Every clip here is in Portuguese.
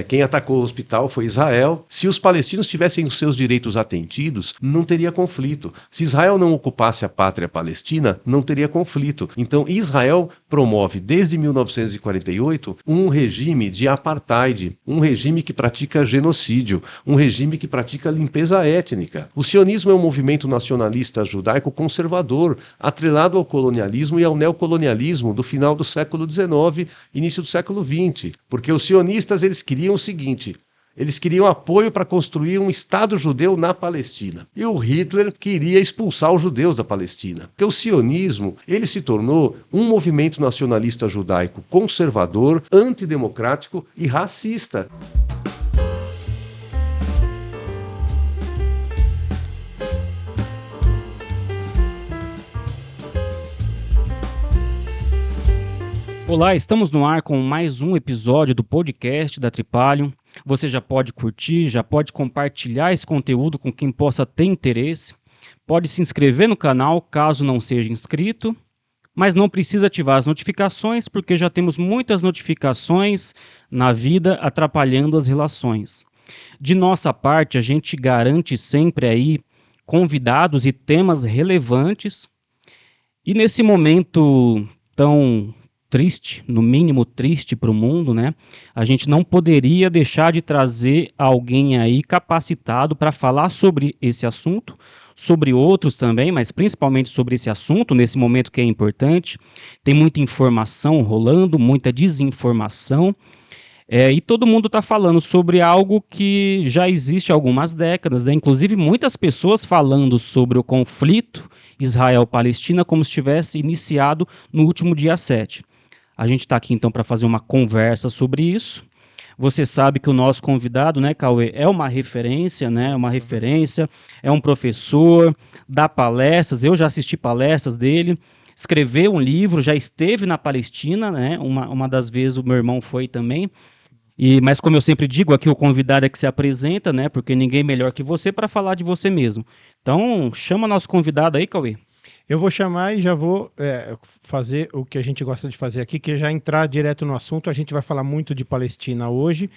Quem atacou o hospital foi Israel. Se os palestinos tivessem os seus direitos atendidos, não teria conflito. Se Israel não ocupasse a pátria palestina, não teria conflito. Então, Israel promove, desde 1948, um regime de apartheid, um regime que pratica genocídio, um regime que pratica limpeza étnica. O sionismo é um movimento nacionalista judaico conservador, atrelado ao colonialismo e ao neocolonialismo do final do século XIX, início do século XX. Porque os sionistas, eles queriam o seguinte: eles queriam apoio para construir um Estado judeu na Palestina. E o Hitler queria expulsar os judeus da Palestina. Porque o sionismo, ele se tornou um movimento nacionalista judaico conservador, antidemocrático e racista. Olá, estamos no ar com mais um episódio do podcast da Tripalium. Você já pode curtir, já pode compartilhar esse conteúdo com quem possa ter interesse. Pode se inscrever no canal caso não seja inscrito, mas não precisa ativar as notificações porque já temos muitas notificações na vida atrapalhando as relações. De nossa parte, a gente garante sempre aí convidados e temas relevantes. E nesse momento tão triste, no mínimo triste para o mundo, né? A gente não poderia deixar de trazer alguém aí capacitado para falar sobre esse assunto, sobre outros também, mas principalmente sobre esse assunto, nesse momento que é importante. Tem muita informação rolando, muita desinformação, e todo mundo está falando sobre algo que já existe há algumas décadas, né? Inclusive muitas pessoas falando sobre o conflito Israel-Palestina como se tivesse iniciado no último dia 7. A gente está aqui então para fazer uma conversa sobre isso. Você sabe que o nosso convidado, né, Cauê, é uma referência, é um professor, dá palestras, eu já assisti palestras dele, escreveu um livro, já esteve na Palestina, né, uma das vezes o meu irmão foi também. Mas como eu sempre digo, aqui o convidado é que se apresenta, né, porque ninguém melhor que você para falar de você mesmo. Então, chama nosso convidado aí, Cauê. Eu vou chamar e já vou fazer o que a gente gosta de fazer aqui, que é já entrar direto no assunto. A gente vai falar muito de Palestina hoje,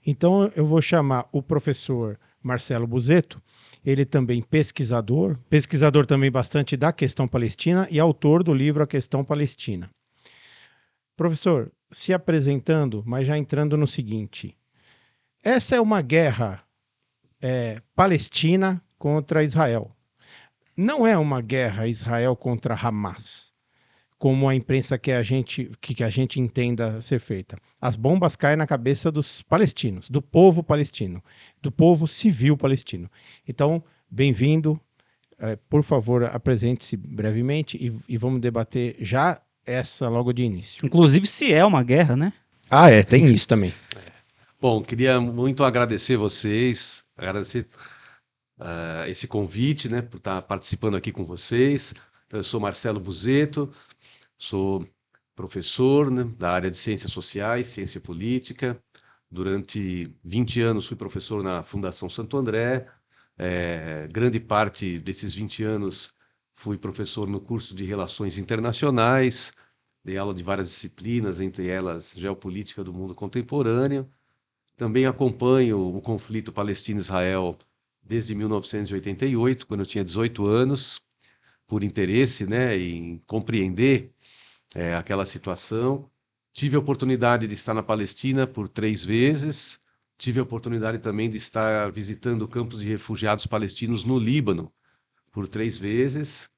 então eu vou chamar o professor Marcelo Buzetto, ele também pesquisador também bastante da questão palestina e autor do livro A Questão Palestina. Professor, se apresentando, mas já entrando no seguinte, essa é uma guerra palestina contra Israel. Não é uma guerra Israel contra Hamas, como a imprensa que a gente entenda ser feita. As bombas caem na cabeça dos palestinos, do povo palestino, do povo civil palestino. Então, bem-vindo. Por favor, apresente-se brevemente e vamos debater já essa logo de início. Inclusive, se é uma guerra, né? Tem isso também. Bom, queria muito agradecer vocês, esse convite, né, por estar participando aqui com vocês. Então, eu sou Marcelo Buzetto, sou professor, né, da área de Ciências Sociais, Ciência Política. Durante 20 anos fui professor na Fundação Santo André. Grande parte desses 20 anos fui professor no curso de Relações Internacionais, dei aula de várias disciplinas, entre elas Geopolítica do Mundo Contemporâneo. Também acompanho o conflito Palestina-Israel desde 1988, quando eu tinha 18 anos, por interesse, né, em compreender aquela situação. Tive a oportunidade de estar na Palestina por 3 vezes, tive a oportunidade também de estar visitando campos de refugiados palestinos no Líbano por 3 vezes.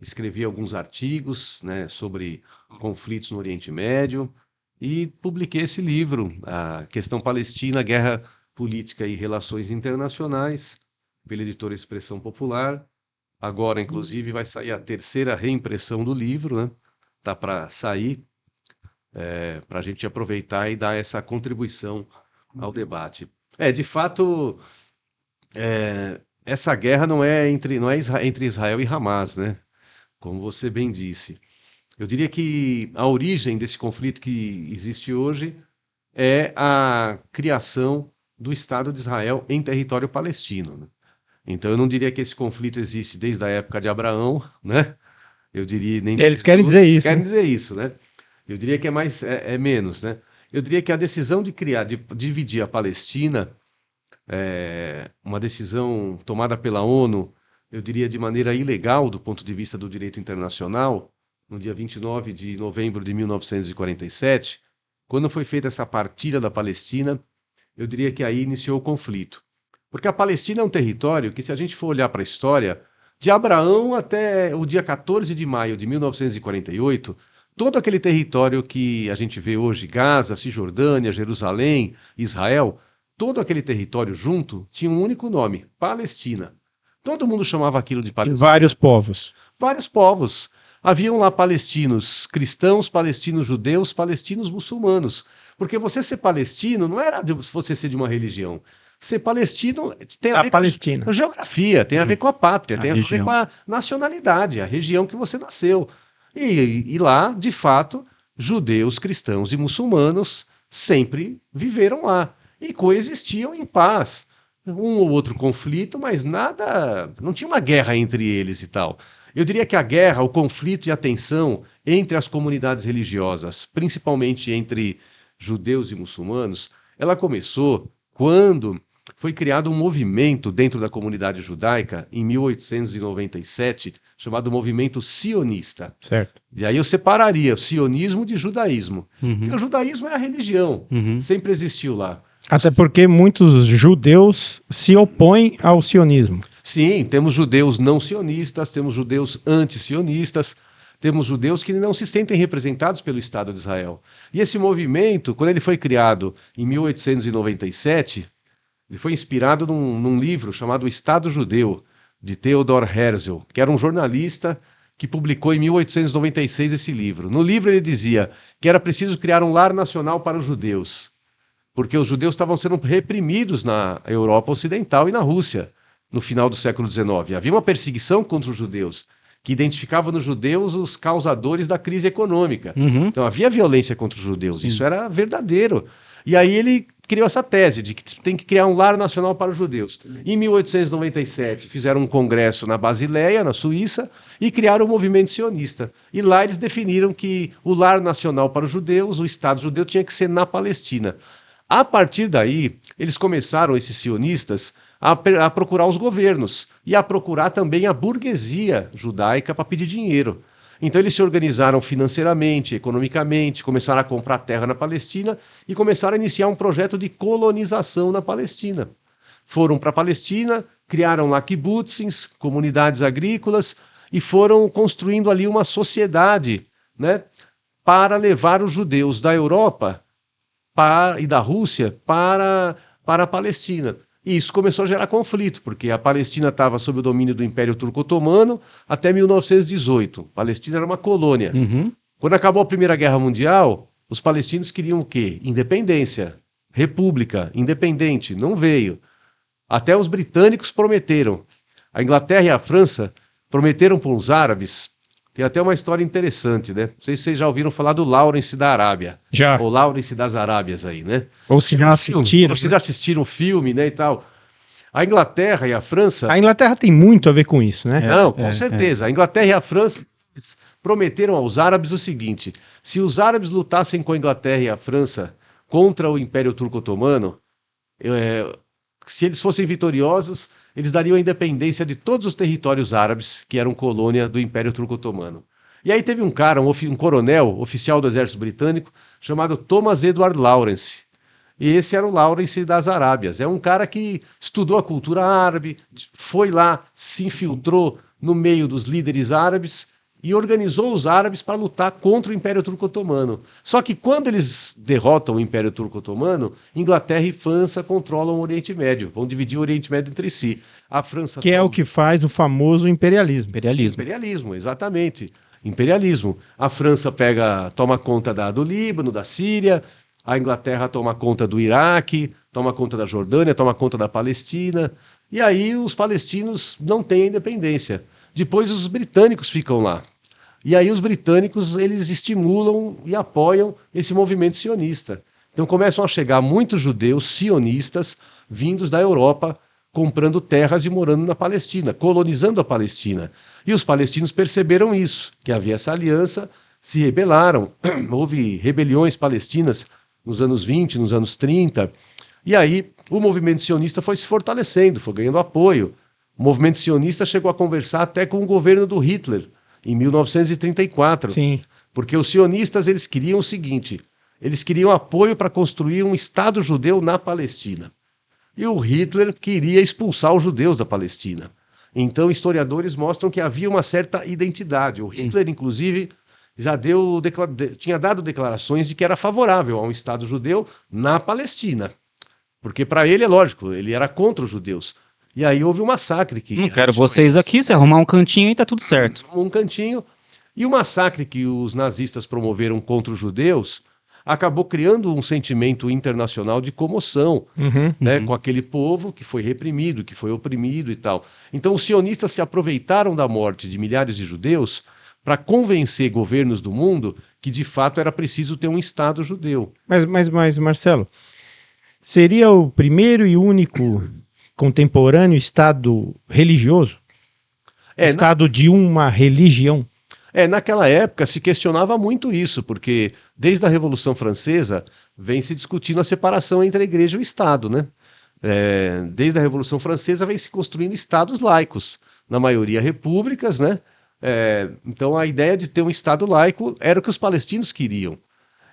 Escrevi alguns artigos, né, sobre conflitos no Oriente Médio e publiquei esse livro, A Questão Palestina, Guerra Política e Relações Internacionais, pela editora Expressão Popular. Agora, inclusive, vai sair a 3ª reimpressão do livro, né? Tá para sair, para a gente aproveitar e dar essa contribuição ao debate. De fato, essa guerra não é entre Israel e Hamas, né? Como você bem disse. Eu diria que a origem desse conflito que existe hoje é a criação do Estado de Israel em território palestino, né? Então eu não diria que esse conflito existe desde a época de Abraão, né? Eu diria nem Eles querem dizer isso. Querem dizer isso, né? Eu diria que é menos, né? Eu diria que a decisão de dividir a Palestina, uma decisão tomada pela ONU, eu diria de maneira ilegal do ponto de vista do direito internacional, no dia 29 de novembro de 1947, quando foi feita essa partilha da Palestina, eu diria que aí iniciou o conflito. Porque a Palestina é um território que, se a gente for olhar para a história, de Abraão até o dia 14 de maio de 1948, todo aquele território que a gente vê hoje, Gaza, Cisjordânia, Jerusalém, Israel, todo aquele território junto tinha um único nome, Palestina. Todo mundo chamava aquilo de Palestina. Vários povos. Vários povos. Haviam lá palestinos cristãos, palestinos judeus, palestinos muçulmanos. Porque você ser palestino não era você ser de uma religião. Ser palestino tem a ver Palestina. com a geografia, tem a ver com a pátria, tem a ver região. com a nacionalidade, a região que você nasceu. E lá, de fato, judeus, cristãos e muçulmanos sempre viveram lá e coexistiam em paz. Um ou outro conflito, mas nada, não tinha uma guerra entre eles e tal. Eu diria que a guerra, o conflito e a tensão entre as comunidades religiosas, principalmente entre judeus e muçulmanos, ela começou quando foi criado um movimento dentro da comunidade judaica, em 1897, chamado Movimento Sionista. Certo. E aí eu separaria o sionismo de judaísmo. Uhum. Porque o judaísmo é a religião, Uhum. sempre existiu lá. Até porque muitos judeus se opõem ao sionismo. Sim, temos judeus não sionistas, temos judeus anti-sionistas, temos judeus que não se sentem representados pelo Estado de Israel. E esse movimento, quando ele foi criado em 1897, ele foi inspirado num livro chamado O Estado Judeu, de Theodor Herzl, que era um jornalista que publicou em 1896 esse livro. No livro ele dizia que era preciso criar um lar nacional para os judeus, porque os judeus estavam sendo reprimidos na Europa Ocidental e na Rússia, no final do século XIX. Havia uma perseguição contra os judeus, que identificava nos judeus os causadores da crise econômica. Uhum. Então havia violência contra os judeus, Sim. isso era verdadeiro. E aí ele criou essa tese de que tem que criar um lar nacional para os judeus. Em 1897 fizeram um congresso na Basileia, na Suíça, e criaram o movimento sionista. E lá eles definiram que o lar nacional para os judeus, o Estado judeu, tinha que ser na Palestina. A partir daí, eles começaram, esses sionistas, a procurar os governos e a procurar também a burguesia judaica para pedir dinheiro. Então eles se organizaram financeiramente, economicamente, começaram a comprar terra na Palestina e começaram a iniciar um projeto de colonização na Palestina. Foram para a Palestina, criaram lá kibbutzim, comunidades agrícolas, e foram construindo ali uma sociedade, né, para levar os judeus da Europa e da Rússia para a Palestina. E isso começou a gerar conflito, porque a Palestina estava sob o domínio do Império Turco-Otomano até 1918. A Palestina era uma colônia. Uhum. Quando acabou a Primeira Guerra Mundial, os palestinos queriam o quê? Independência, república, independente. Não veio. Até os britânicos prometeram. A Inglaterra e a França prometeram para os árabes. Tem até uma história interessante, né? Não sei se vocês já ouviram falar do Lawrence da Arábia. Já. Ou Lawrence das Arábias aí, né? Ou se já assistiram. Ou vocês já assistiram o filme, né, e tal. A Inglaterra e a França... A Inglaterra tem muito a ver com isso, né? Não, com certeza. A Inglaterra e a França prometeram aos árabes o seguinte: se os árabes lutassem com a Inglaterra e a França contra o Império Turco-Otomano, se eles fossem vitoriosos, eles dariam a independência de todos os territórios árabes que eram colônia do Império Turco-Otomano. E aí teve um cara, um coronel, oficial do exército britânico, chamado Thomas Edward Lawrence. E esse era o Lawrence das Arábias. É um cara que estudou a cultura árabe, foi lá, se infiltrou no meio dos líderes árabes e organizou os árabes para lutar contra o Império Turco-Otomano. Só que quando eles derrotam o Império Turco-Otomano, Inglaterra e França controlam o Oriente Médio, vão dividir o Oriente Médio entre si. A França Que é o que faz o famoso imperialismo. Imperialismo, exatamente. Imperialismo. A França toma conta do Líbano, da Síria, a Inglaterra toma conta do Iraque, toma conta da Jordânia, toma conta da Palestina, e aí os palestinos não têm a independência. Depois os britânicos ficam lá. E aí os britânicos, eles estimulam e apoiam esse movimento sionista. Então começam a chegar muitos judeus sionistas vindos da Europa, comprando terras e morando na Palestina, colonizando a Palestina. E os palestinos perceberam isso, que havia essa aliança, se rebelaram. Houve rebeliões palestinas nos anos 20, nos anos 30. E aí o movimento sionista foi se fortalecendo, foi ganhando apoio. O movimento sionista chegou a conversar até com o governo do Hitler, em 1934. Sim. Porque os sionistas eles queriam o seguinte, eles queriam apoio para construir um Estado judeu na Palestina. E o Hitler queria expulsar os judeus da Palestina. Então, historiadores mostram que havia uma certa identidade. O Hitler, inclusive, já tinha dado declarações de que era favorável a um Estado judeu na Palestina. Porque, para ele, é lógico, ele era contra os judeus. E aí houve um massacre. Não quero vocês aqui, se arrumar um cantinho aí tá tudo certo. Um cantinho. E o massacre que os nazistas promoveram contra os judeus acabou criando um sentimento internacional de comoção, né, com aquele povo que foi reprimido, que foi oprimido e tal. Então, os sionistas se aproveitaram da morte de milhares de judeus para convencer governos do mundo que, de fato, era preciso ter um Estado judeu. Mas, Marcelo, seria o primeiro e único contemporâneo Estado religioso? Estado de uma religião? Naquela época se questionava muito isso, porque desde a Revolução Francesa vem se discutindo a separação entre a igreja e o Estado, né? Desde a Revolução Francesa vem se construindo estados laicos, na maioria repúblicas, né? Então a ideia de ter um Estado laico era o que os palestinos queriam.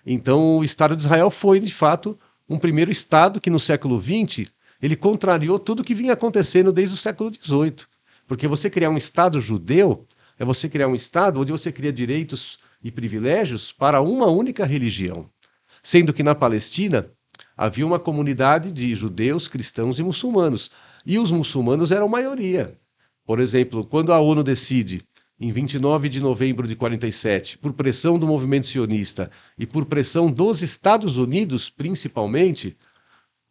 Então o Estado de Israel foi, de fato, um primeiro Estado que no século XX ele contrariou tudo que vinha acontecendo desde o século XVIII. Porque você criar um Estado judeu é você criar um Estado onde você cria direitos e privilégios para uma única religião. Sendo que na Palestina havia uma comunidade de judeus, cristãos e muçulmanos. E os muçulmanos eram maioria. Por exemplo, quando a ONU decide, em 29 de novembro de 47, por pressão do movimento sionista e por pressão dos Estados Unidos, principalmente,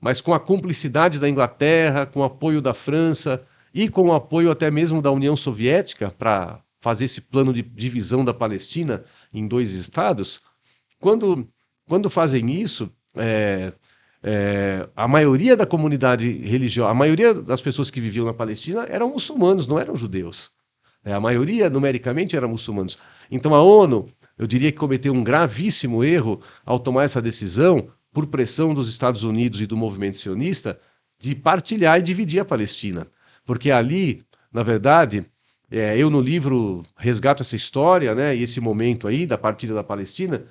mas com a cumplicidade da Inglaterra, com o apoio da França e com o apoio até mesmo da União Soviética para fazer esse plano de divisão da Palestina em 2 estados, quando fazem isso, a maioria da comunidade religiosa, a maioria das pessoas que viviam na Palestina eram muçulmanos, não eram judeus. A maioria, numericamente, eram muçulmanos. Então a ONU, eu diria que cometeu um gravíssimo erro ao tomar essa decisão, por pressão dos Estados Unidos e do movimento sionista, de partilhar e dividir a Palestina. Porque ali, na verdade, eu no livro resgato essa história, né, e esse momento aí da partilha da Palestina,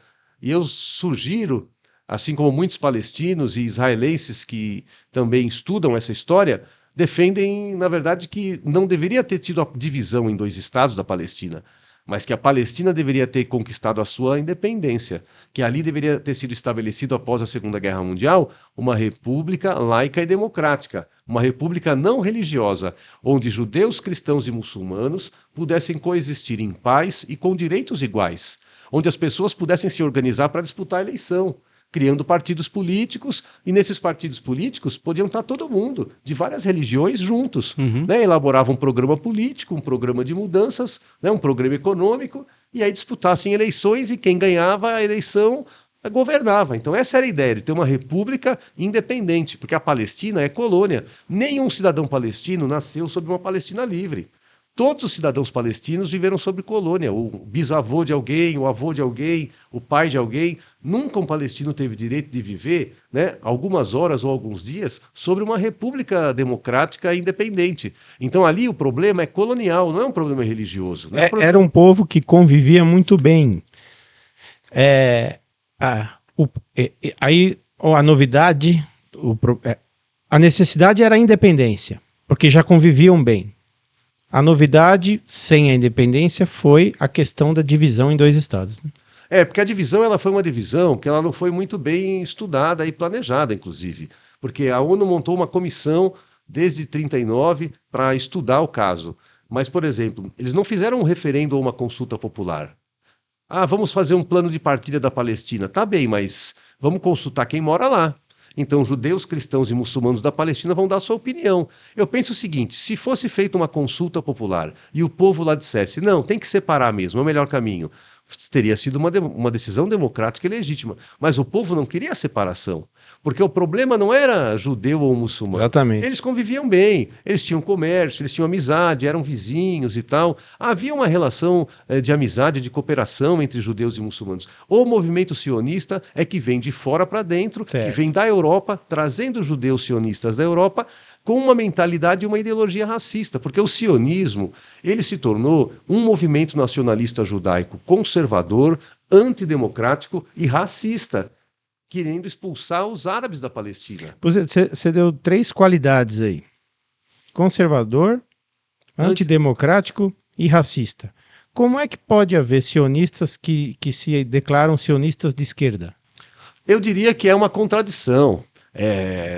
e eu sugiro, assim como muitos palestinos e israelenses que também estudam essa história, defendem, na verdade, que não deveria ter tido a divisão em 2 estados da Palestina, mas que a Palestina deveria ter conquistado a sua independência, que ali deveria ter sido estabelecido após a Segunda Guerra Mundial uma república laica e democrática, uma república não religiosa, onde judeus, cristãos e muçulmanos pudessem coexistir em paz e com direitos iguais, onde as pessoas pudessem se organizar para disputar a eleição, criando partidos políticos, e nesses partidos políticos podiam estar todo mundo, de várias religiões, juntos. Né? Elaboravam um programa político, um programa de mudanças, né? Um programa econômico, e aí disputassem eleições, e quem ganhava a eleição governava. Então essa era a ideia, de ter uma república independente, porque a Palestina é colônia. Nenhum cidadão palestino nasceu sob uma Palestina livre. Todos os cidadãos palestinos viveram sob colônia. O bisavô de alguém, o avô de alguém, o pai de alguém. Nunca um palestino teve direito de viver, né, algumas horas ou alguns dias sobre uma república democrática e independente. Então ali o problema é colonial, não é um problema religioso. Era um povo que convivia muito bem. Aí a novidade, a necessidade era a independência, porque já conviviam bem. A novidade, sem a independência, foi a questão da divisão em 2 estados. Porque a divisão ela foi uma divisão que ela não foi muito bem estudada e planejada, inclusive. Porque a ONU montou uma comissão desde 1939 para estudar o caso. Mas, por exemplo, eles não fizeram um referendo ou uma consulta popular. Vamos fazer um plano de partilha da Palestina. Tá bem, mas vamos consultar quem mora lá. Então, judeus, cristãos e muçulmanos da Palestina vão dar sua opinião. Eu penso o seguinte, se fosse feita uma consulta popular e o povo lá dissesse, não, tem que separar mesmo, é o melhor caminho. teria sido uma decisão democrática e legítima. Mas o povo não queria a separação, porque o problema não era judeu ou muçulmano. Exatamente. Eles conviviam bem, eles tinham comércio, eles tinham amizade, eram vizinhos e tal. Havia uma relação de amizade, de cooperação entre judeus e muçulmanos. O movimento sionista é que vem de fora para dentro, que Certo. vem da Europa, trazendo judeus sionistas da Europa, com uma mentalidade e uma ideologia racista, porque o sionismo, ele se tornou um movimento nacionalista judaico conservador, antidemocrático e racista, querendo expulsar os árabes da Palestina. Você deu 3 qualidades aí: conservador, antidemocrático e racista. Como é que pode haver sionistas que se declaram sionistas de esquerda? Eu diria que é uma contradição.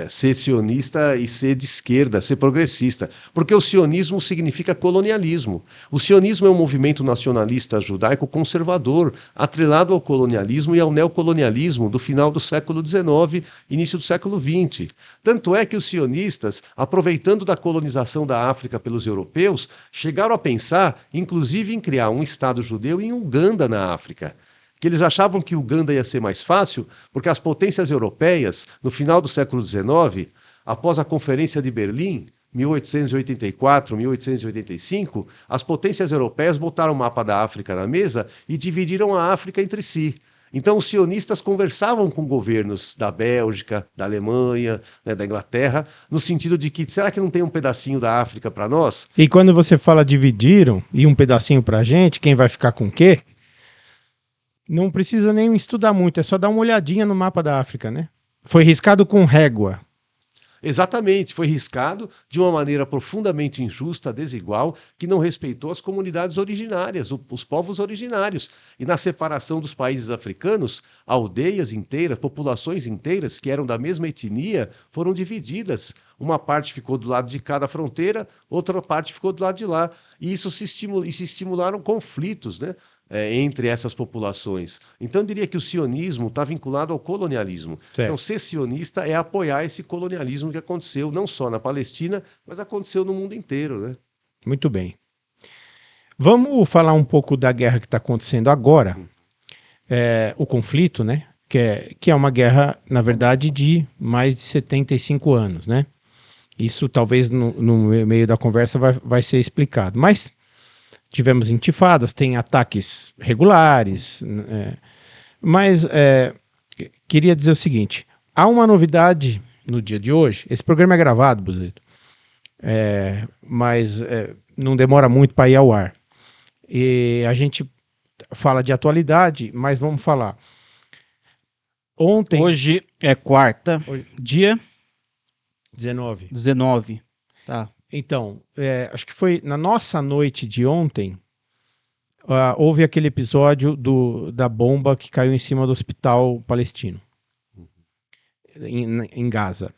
Ser sionista e ser de esquerda, ser progressista, porque o sionismo significa colonialismo. O sionismo é um movimento nacionalista judaico conservador, atrelado ao colonialismo e ao neocolonialismo do final do século XIX, início do século XX. Tanto é que os sionistas, aproveitando da colonização da África pelos europeus, chegaram a pensar, inclusive, em criar um Estado judeu em Uganda, na África. Que eles achavam que Uganda ia ser mais fácil, porque as potências europeias, no final do século XIX, após a Conferência de Berlim, 1884, 1885, as potências europeias botaram o mapa da África na mesa e dividiram a África entre si. Então, os sionistas conversavam com governos da Bélgica, da Alemanha, né, da Inglaterra, no sentido de que, será que não tem um pedacinho da África para nós? E quando você fala dividiram e um pedacinho pra gente, quem vai ficar com o quê? Não precisa nem estudar muito, é só dar uma olhadinha no mapa da África, né? Foi riscado com régua. Exatamente, foi riscado de uma maneira profundamente injusta, desigual, que não respeitou as comunidades originárias, os povos originários. E na separação dos países africanos, aldeias inteiras, populações inteiras que eram da mesma etnia foram divididas. Uma parte ficou do lado de cada fronteira, outra parte ficou do lado de lá. E isso se estimularam conflitos, né? Entre essas populações. Então, eu diria que o sionismo está vinculado ao colonialismo. Certo. Então, ser sionista é apoiar esse colonialismo que aconteceu não só na Palestina, mas aconteceu no mundo inteiro, né? Muito bem. Vamos falar um pouco da guerra que está acontecendo agora. O conflito, né? Que é uma guerra, na verdade, de mais de 75 anos, né? Isso talvez no meio da conversa vai ser explicado. Mas tivemos intifadas, tem ataques regulares, mas queria dizer o seguinte: há uma novidade no dia de hoje. Esse programa é gravado, Buzeto, mas não demora muito para ir ao ar. E a gente fala de atualidade, mas vamos falar. Ontem, Hoje é quarta, Hoje- dia 19. 19. Tá. Então, acho que foi na nossa noite de ontem, houve aquele episódio da bomba que caiu em cima do hospital palestino, em Gaza.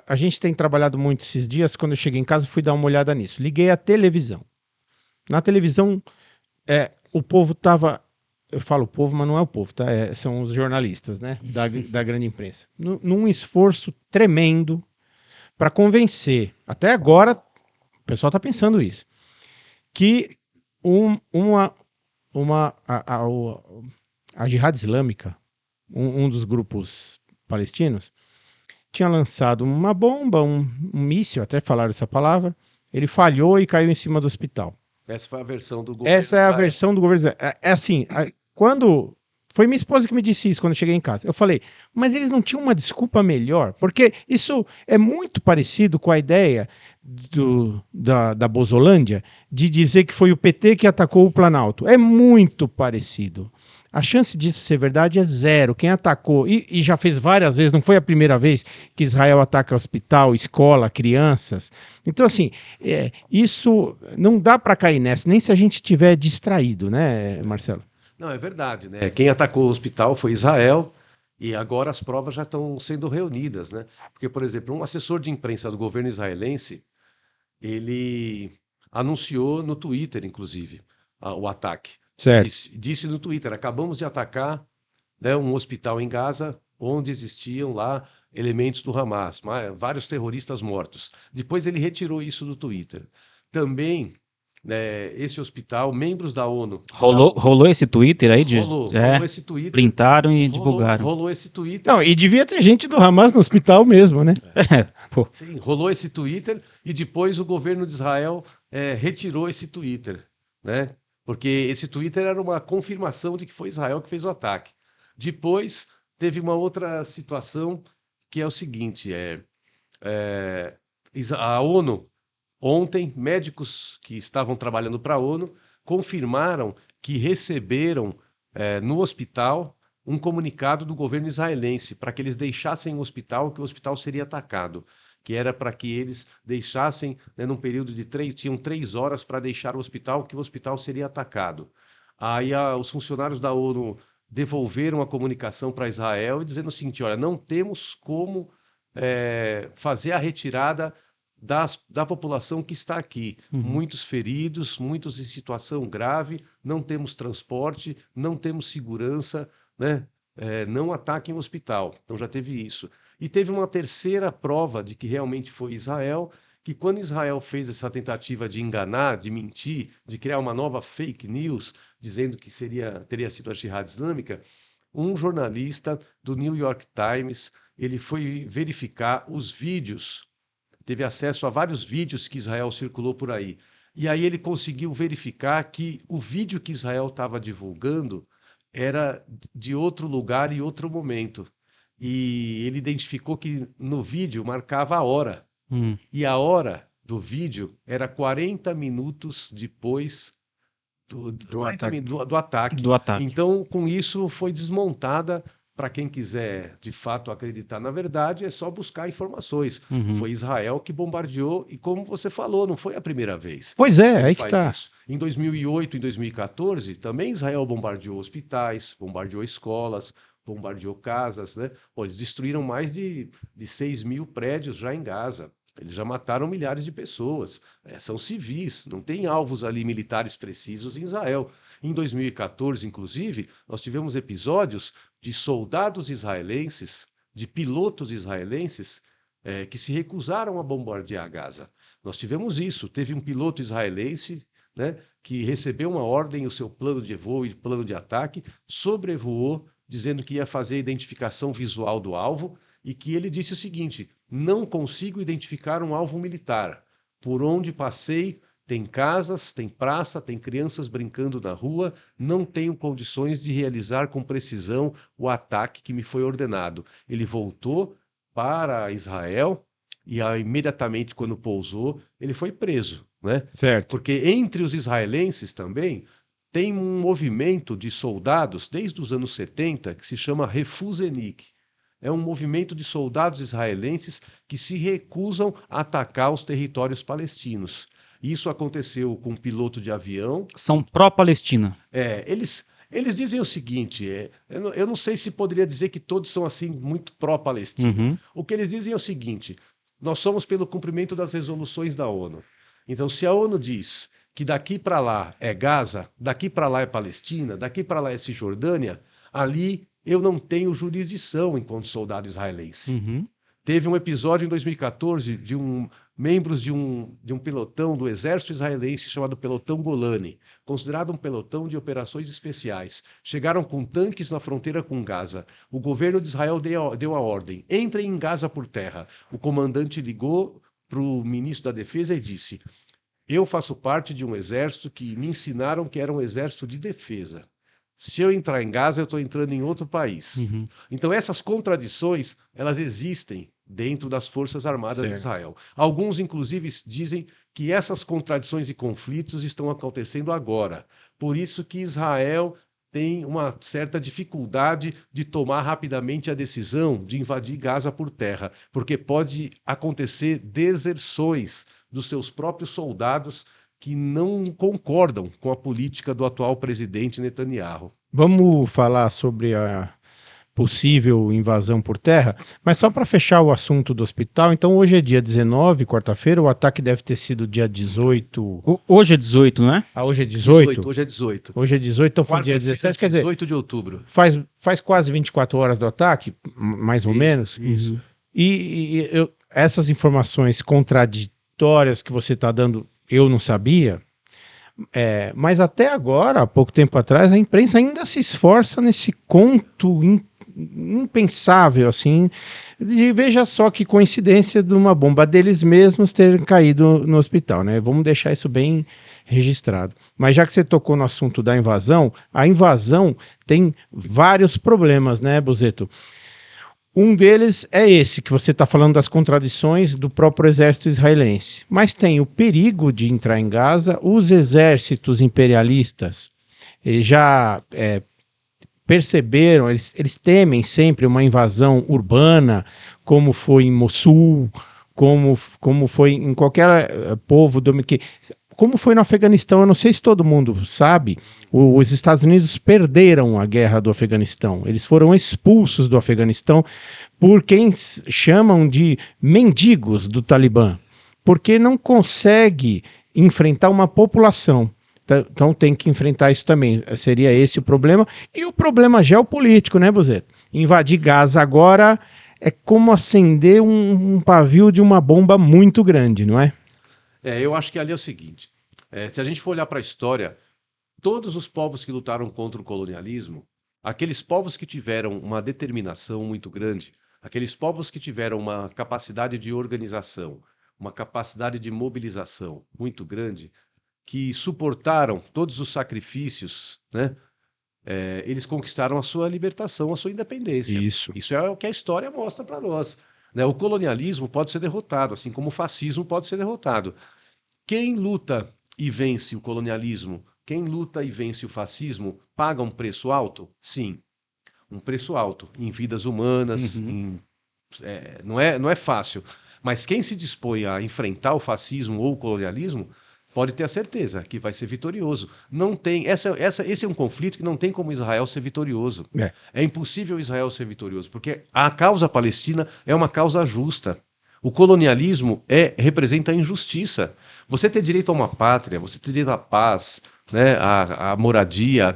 A gente tem trabalhado muito esses dias. Quando eu cheguei em casa, fui dar uma olhada nisso. Liguei a televisão. Na televisão, o povo estava... Eu falo povo, mas não é o povo, tá? São os jornalistas, né? Da grande imprensa. Num esforço tremendo para convencer. Até agora, o pessoal está pensando isso. Que a Jihad Islâmica, um dos grupos palestinos, tinha lançado uma bomba, um míssil, até falaram essa palavra. Ele falhou e caiu em cima do hospital. Essa foi a versão do governo. Essa é a versão do governo. Assim, quando... Foi minha esposa que me disse isso quando eu cheguei em casa. Eu falei, mas eles não tinham uma desculpa melhor? Porque isso é muito parecido com a ideia da Bozolândia de dizer que foi o PT que atacou o Planalto. É muito parecido. A chance disso ser verdade é zero. Quem atacou, e já fez várias vezes, não foi a primeira vez que Israel ataca hospital, escola, crianças. Então, assim, isso não dá para cair nessa, nem se a gente estiver distraído, né, Marcelo? Não, é verdade, né? Quem atacou o hospital foi Israel e agora as provas já estão sendo reunidas, né? Porque, por exemplo, um assessor de imprensa do governo israelense, ele anunciou no Twitter, inclusive, o ataque. Certo. Disse no Twitter, acabamos de atacar, né, um hospital em Gaza onde existiam lá elementos do Hamas, vários terroristas mortos. Depois ele retirou isso do Twitter. Também esse hospital, membros da ONU. Rolou esse Twitter aí? Rolou esse Twitter. Printaram e divulgaram. Rolou esse Twitter. Não, e devia ter gente do Hamas no hospital mesmo, né? Pô. Sim, rolou esse Twitter e depois o governo de Israel retirou esse Twitter, né? Porque esse Twitter era uma confirmação de que foi Israel que fez o ataque. Depois teve uma outra situação que é o seguinte, a ONU, ontem, médicos que estavam trabalhando para a ONU confirmaram que receberam no hospital um comunicado do governo israelense para que eles deixassem o hospital, que o hospital seria atacado, que era para que eles deixassem, num período de tinham 3 horas para deixar o hospital, que o hospital seria atacado. Aí os funcionários da ONU devolveram a comunicação para Israel dizendo o seguinte, olha, não temos como fazer a retirada da população que está aqui. Muitos feridos, muitos em situação grave, não temos transporte, não temos segurança, né? Não ataquem o hospital. Então já teve isso. E teve uma terceira prova de que realmente foi Israel, que quando Israel fez essa tentativa de enganar, de mentir, de criar uma nova fake news, dizendo que teria sido a Jihad Islâmica, um jornalista do New York Times, ele foi verificar os vídeos, teve acesso a vários vídeos que Israel circulou por aí. E aí ele conseguiu verificar que o vídeo que Israel estava divulgando era de outro lugar e outro momento. E ele identificou que no vídeo marcava a hora. E a hora do vídeo era 40 minutos depois do ataque. Então, com isso, foi desmontada. Para quem quiser, de fato, acreditar na verdade, é só buscar informações. Foi Israel que bombardeou, e como você falou, não foi a primeira vez. Pois é, aí que tá. Isso. Em 2008 e 2014, também Israel bombardeou hospitais, bombardeou escolas, bombardeou casas, né? Pô, eles destruíram mais de 6 mil prédios já em Gaza. Eles já mataram milhares de pessoas. São civis, não tem alvos ali militares precisos em Israel. Em 2014, inclusive, nós tivemos episódios de soldados israelenses, de pilotos israelenses, que se recusaram a bombardear Gaza. Nós tivemos isso. Teve um piloto israelense, né, que recebeu uma ordem, o seu plano de voo e plano de ataque, sobrevoou, dizendo que ia fazer a identificação visual do alvo, e que ele disse o seguinte: não consigo identificar um alvo militar. Por onde passei, tem casas, tem praça, tem crianças brincando na rua, não tenho condições de realizar com precisão o ataque que me foi ordenado. Ele voltou para Israel e imediatamente quando pousou, ele foi preso, né? Certo. Porque entre os israelenses também tem um movimento de soldados desde os anos 70 que se chama Refusenik. É um movimento de soldados israelenses que se recusam a atacar os territórios palestinos. Isso aconteceu com um piloto de avião. São pró-Palestina. Eles dizem o seguinte, eu não sei se poderia dizer que todos são assim muito pró-Palestina. O que eles dizem é o seguinte: nós somos pelo cumprimento das resoluções da ONU. Então, se a ONU diz que daqui para lá é Gaza, daqui para lá é Palestina, daqui para lá é Cisjordânia, ali eu não tenho jurisdição enquanto soldado israelense. Teve um episódio em 2014 de membros de um pelotão do exército israelense chamado Pelotão Golani, considerado um pelotão de operações especiais. Chegaram com tanques na fronteira com Gaza. O governo de Israel deu a ordem: entrem em Gaza por terra. O comandante ligou para o ministro da Defesa e disse: eu faço parte de um exército que me ensinaram que era um exército de defesa. Se eu entrar em Gaza, eu estou entrando em outro país. Então, essas contradições, elas existem dentro das Forças Armadas de Israel. Alguns, inclusive, dizem que essas contradições e conflitos estão acontecendo agora. Por isso que Israel tem uma certa dificuldade de tomar rapidamente a decisão de invadir Gaza por terra, porque pode acontecer deserções dos seus próprios soldados que não concordam com a política do atual presidente Netanyahu. Vamos falar sobre a possível invasão por terra, mas só para fechar o assunto do hospital, então hoje é dia 19, quarta-feira, o ataque deve ter sido dia 18... Hoje é 18, não é? Ah, hoje é 18? Hoje é 18. Hoje é 18, então foi dia 17, quer dizer... 18 de outubro. Faz quase 24 horas do ataque, mais ou menos. Isso. E essas informações contraditórias que você está dando, eu não sabia, Mas até agora, há pouco tempo atrás, a imprensa ainda se esforça nesse conto impensável, assim, de veja só que coincidência de uma bomba deles mesmos ter caído no hospital, né? Vamos deixar isso bem registrado. Mas já que você tocou no assunto da invasão, a invasão tem vários problemas, né, Buzeto? Um deles é esse, que você está falando das contradições do próprio exército israelense. Mas tem o perigo de entrar em Gaza, os exércitos imperialistas já perceberam, eles temem sempre uma invasão urbana, como foi em Mossul, como foi em qualquer povo como foi no Afeganistão. Eu não sei se todo mundo sabe, os Estados Unidos perderam a guerra do Afeganistão. Eles foram expulsos do Afeganistão por quem chamam de mendigos do Talibã, porque não consegue enfrentar uma população. Então tem que enfrentar isso também. Seria esse o problema. E o problema geopolítico, né, Buzeto? Invadir Gaza agora é como acender um pavio de uma bomba muito grande, não é? Eu acho que ali é o seguinte: se a gente for olhar para a história, todos os povos que lutaram contra o colonialismo, aqueles povos que tiveram uma determinação muito grande, aqueles povos que tiveram uma capacidade de organização, uma capacidade de mobilização muito grande, que suportaram todos os sacrifícios, né? Eles conquistaram a sua libertação, a sua independência. Isso. Isso é o que a história mostra para nós, né? O colonialismo pode ser derrotado, assim como o fascismo pode ser derrotado. Quem luta e vence o colonialismo, quem luta e vence o fascismo, paga um preço alto? Sim, um preço alto em vidas humanas, não é fácil. Mas quem se dispõe a enfrentar o fascismo ou o colonialismo pode ter a certeza que vai ser vitorioso. Não tem, esse é um conflito que não tem como Israel ser vitorioso. É impossível Israel ser vitorioso, porque a causa palestina é uma causa justa. O colonialismo representa a injustiça. Você ter direito a uma pátria, você ter direito à paz, né, a moradia,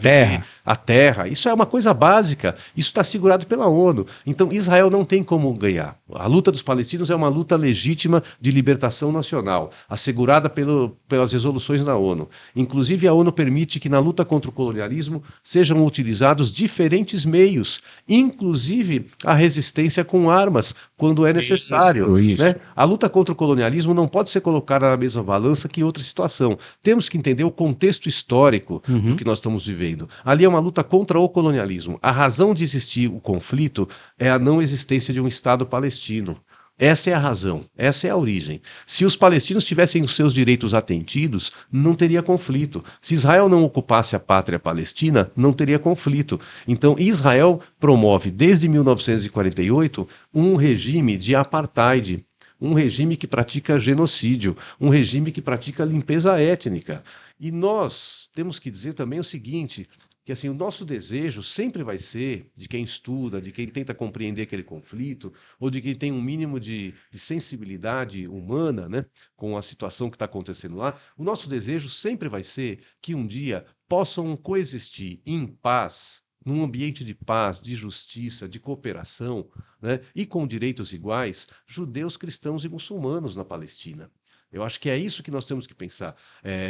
a terra, isso é uma coisa básica. Isso está assegurado pela ONU. Então Israel não tem como ganhar. A luta dos palestinos é uma luta legítima de libertação nacional, assegurada pelas resoluções da ONU. Inclusive a ONU permite que na luta contra o colonialismo sejam utilizados diferentes meios, inclusive a resistência com armas, quando é necessário. Isso. Né? A luta contra o colonialismo não pode ser colocada na mesma balança que outra situação. Temos que entender o contexto histórico do que nós estamos vivendo. Ali é uma luta contra o colonialismo. A razão de existir o conflito é a não existência de um Estado palestino. Essa é a razão, essa é a origem. Se os palestinos tivessem os seus direitos atendidos, não teria conflito. Se Israel não ocupasse a pátria palestina, não teria conflito. Então, Israel promove, desde 1948, um regime de apartheid, um regime que pratica genocídio, um regime que pratica limpeza étnica. E nós temos que dizer também o seguinte, que assim, o nosso desejo sempre vai ser, de quem estuda, de quem tenta compreender aquele conflito, ou de quem tem um mínimo de sensibilidade humana, né, com a situação que está acontecendo lá, o nosso desejo sempre vai ser que um dia possam coexistir em paz, num ambiente de paz, de justiça, de cooperação, né, e com direitos iguais, judeus, cristãos e muçulmanos na Palestina. Eu acho que é isso que nós temos que pensar.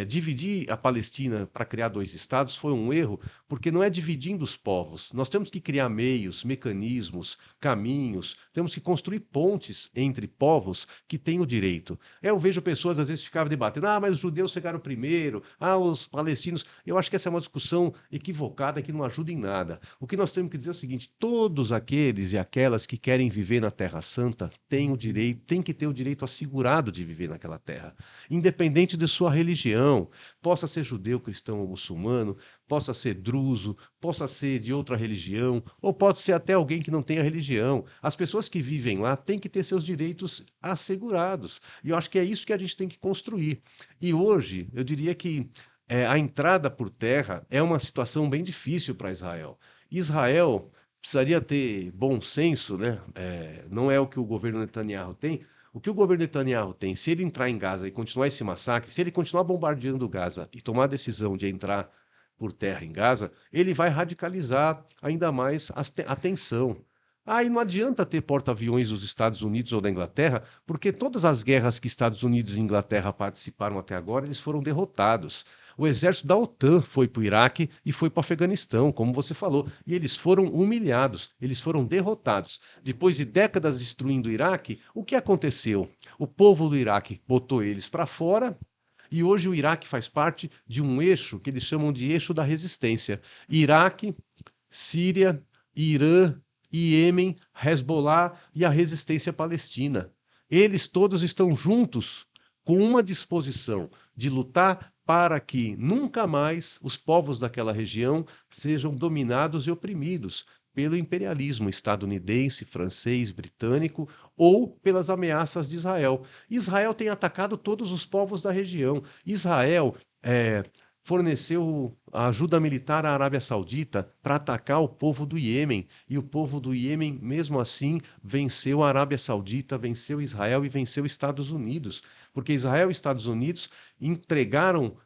Dividir a Palestina para criar dois estados foi um erro, porque não é dividindo os povos. Nós temos que criar meios, mecanismos, caminhos, temos que construir pontes entre povos que têm o direito. Eu vejo pessoas às vezes ficavam debatendo, mas os judeus chegaram primeiro, os palestinos. Eu acho que essa é uma discussão equivocada que não ajuda em nada. O que nós temos que dizer é o seguinte: todos aqueles e aquelas que querem viver na Terra Santa têm o direito, têm que ter o direito assegurado de viver naquela terra, independente de sua religião, possa ser judeu, cristão ou muçulmano, possa ser druso, possa ser de outra religião, ou pode ser até alguém que não tenha religião. As pessoas que vivem lá têm que ter seus direitos assegurados. E eu acho que é isso que a gente tem que construir. E hoje, eu diria que a entrada por terra é uma situação bem difícil para Israel. Israel precisaria ter bom senso, né? Não é o que o governo Netanyahu tem. O que o governo Netanyahu tem, se ele entrar em Gaza e continuar esse massacre, se ele continuar bombardeando Gaza e tomar a decisão de entrar por terra em Gaza, ele vai radicalizar ainda mais a tensão. E não adianta ter porta-aviões dos Estados Unidos ou da Inglaterra, porque todas as guerras que Estados Unidos e Inglaterra participaram até agora, eles foram derrotados. O exército da OTAN foi para o Iraque e foi para o Afeganistão, como você falou. E eles foram humilhados, eles foram derrotados. Depois de décadas destruindo o Iraque, o que aconteceu? O povo do Iraque botou eles para fora. E hoje o Iraque faz parte de um eixo que eles chamam de eixo da resistência. Iraque, Síria, Irã, Iêmen, Hezbollah e a resistência palestina. Eles todos estão juntos com uma disposição de lutar para que nunca mais os povos daquela região sejam dominados e oprimidos pelo imperialismo estadunidense, francês, britânico ou pelas ameaças de Israel. Israel tem atacado todos os povos da região. Israel forneceu ajuda militar à Arábia Saudita para atacar o povo do Iêmen. E o povo do Iêmen, mesmo assim, venceu a Arábia Saudita, venceu Israel e venceu Estados Unidos. Porque Israel e Estados Unidos entregaram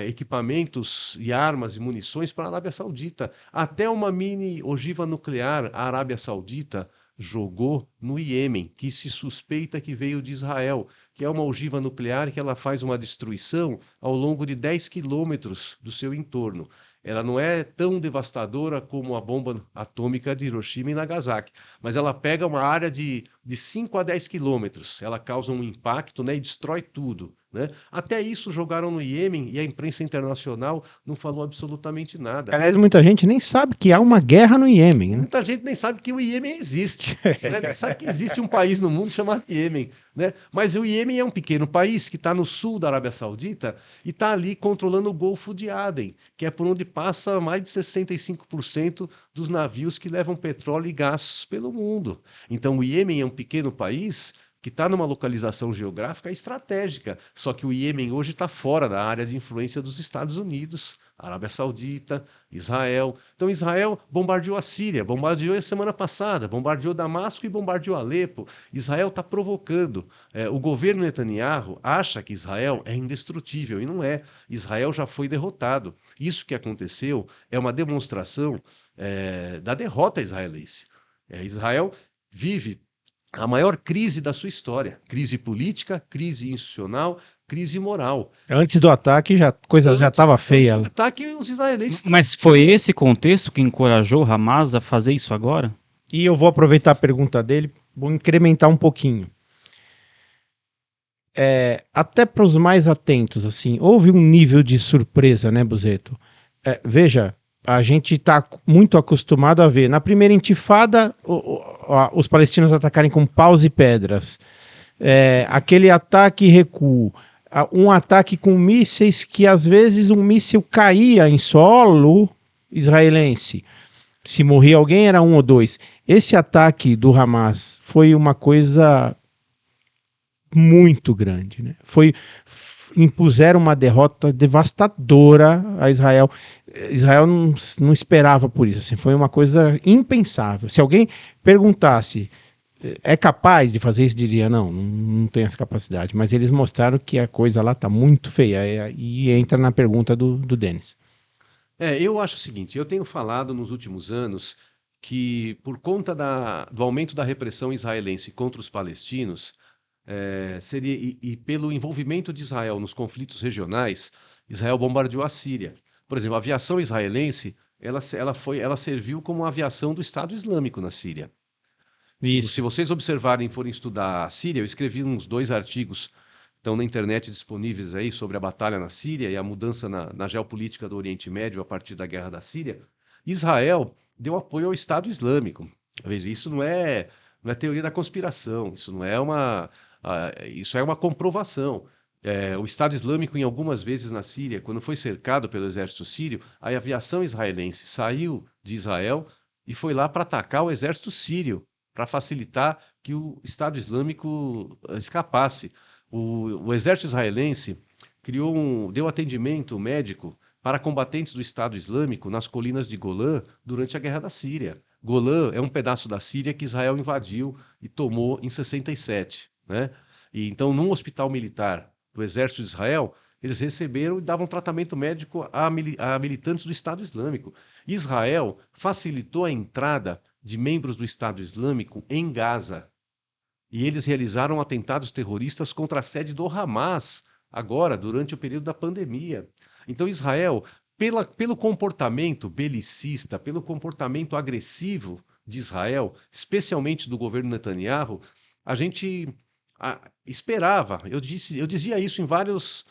equipamentos e armas e munições para a Arábia Saudita. Até uma mini ogiva nuclear a Arábia Saudita jogou no Iêmen, que se suspeita que veio de Israel, que é uma ogiva nuclear que ela faz uma destruição ao longo de 10 quilômetros do seu entorno. Ela não é tão devastadora como a bomba atômica de Hiroshima e Nagasaki, mas ela pega uma área de 5 a 10 quilômetros, ela causa um impacto, né, e destrói tudo. Né? Até isso jogaram no Iêmen e a imprensa internacional não falou absolutamente nada. Aliás, muita gente nem sabe que há uma guerra no Iêmen, né? Muita gente nem sabe que o Iêmen existe. Né? Nem sabe que existe um país no mundo chamado Iêmen. Né? Mas o Iêmen é um pequeno país que está no sul da Arábia Saudita e está ali controlando o Golfo de Aden, que é por onde passa mais de 65% dos navios que levam petróleo e gás pelo mundo. Então o Iêmen é um pequeno país que está numa localização geográfica estratégica, só que o Iêmen hoje está fora da área de influência dos Estados Unidos, Arábia Saudita, Israel. Então Israel bombardeou a Síria, bombardeou a semana passada, bombardeou Damasco e bombardeou Alepo. Israel está provocando. O governo Netanyahu acha que Israel é indestrutível, e não é. Israel já foi derrotado. Isso que aconteceu é uma demonstração da derrota israelense. Israel vive a maior crise da sua história. Crise política, crise institucional, crise moral. Antes do ataque, a coisa já estava feia. Antes do ataque, os israelenses... Mas foi esse contexto que encorajou Hamas a fazer isso agora? E eu vou aproveitar a pergunta dele, vou incrementar um pouquinho. Até para os mais atentos, assim, houve um nível de surpresa, né, Buzeto? Veja, a gente está muito acostumado a ver. Na primeira intifada, os palestinos atacarem com paus e pedras. Aquele ataque e recuo. Um ataque com mísseis que, às vezes, um míssil caía em solo israelense. Se morria alguém, era 1 ou 2. Esse ataque do Hamas foi uma coisa muito grande, né? Impuseram uma derrota devastadora a Israel. Israel não esperava por isso, assim, foi uma coisa impensável. Se alguém perguntasse, é capaz de fazer isso, diria, não tem essa capacidade. Mas eles mostraram que a coisa lá está muito feia, e entra na pergunta do Denis. Eu acho o seguinte, eu tenho falado nos últimos anos que por conta do aumento da repressão israelense contra os palestinos, e pelo envolvimento de Israel nos conflitos regionais, Israel bombardeou a Síria. Por exemplo, a aviação israelense, ela serviu como a aviação do Estado Islâmico na Síria. Se vocês observarem e forem estudar a Síria, eu escrevi uns 2 artigos, estão na internet disponíveis aí, sobre a batalha na Síria e a mudança na geopolítica do Oriente Médio a partir da guerra da Síria. Israel deu apoio ao Estado Islâmico. Veja, isso não é teoria da conspiração, isso não é isso é uma comprovação. O Estado Islâmico, em algumas vezes na Síria, quando foi cercado pelo exército sírio, a aviação israelense saiu de Israel e foi lá para atacar o exército sírio, para facilitar que o Estado Islâmico escapasse. O exército israelense deu atendimento médico para combatentes do Estado Islâmico nas colinas de Golã durante a Guerra da Síria. Golã é um pedaço da Síria que Israel invadiu e tomou em 67, né? E então, num hospital militar do Exército de Israel, eles receberam e davam tratamento médico a militantes do Estado Islâmico. Israel facilitou a entrada de membros do Estado Islâmico em Gaza. E eles realizaram atentados terroristas contra a sede do Hamas, agora, durante o período da pandemia. Então, Israel, pelo comportamento belicista, pelo comportamento agressivo de Israel, especialmente do governo Netanyahu, a gente esperava. Eu dizia isso em várias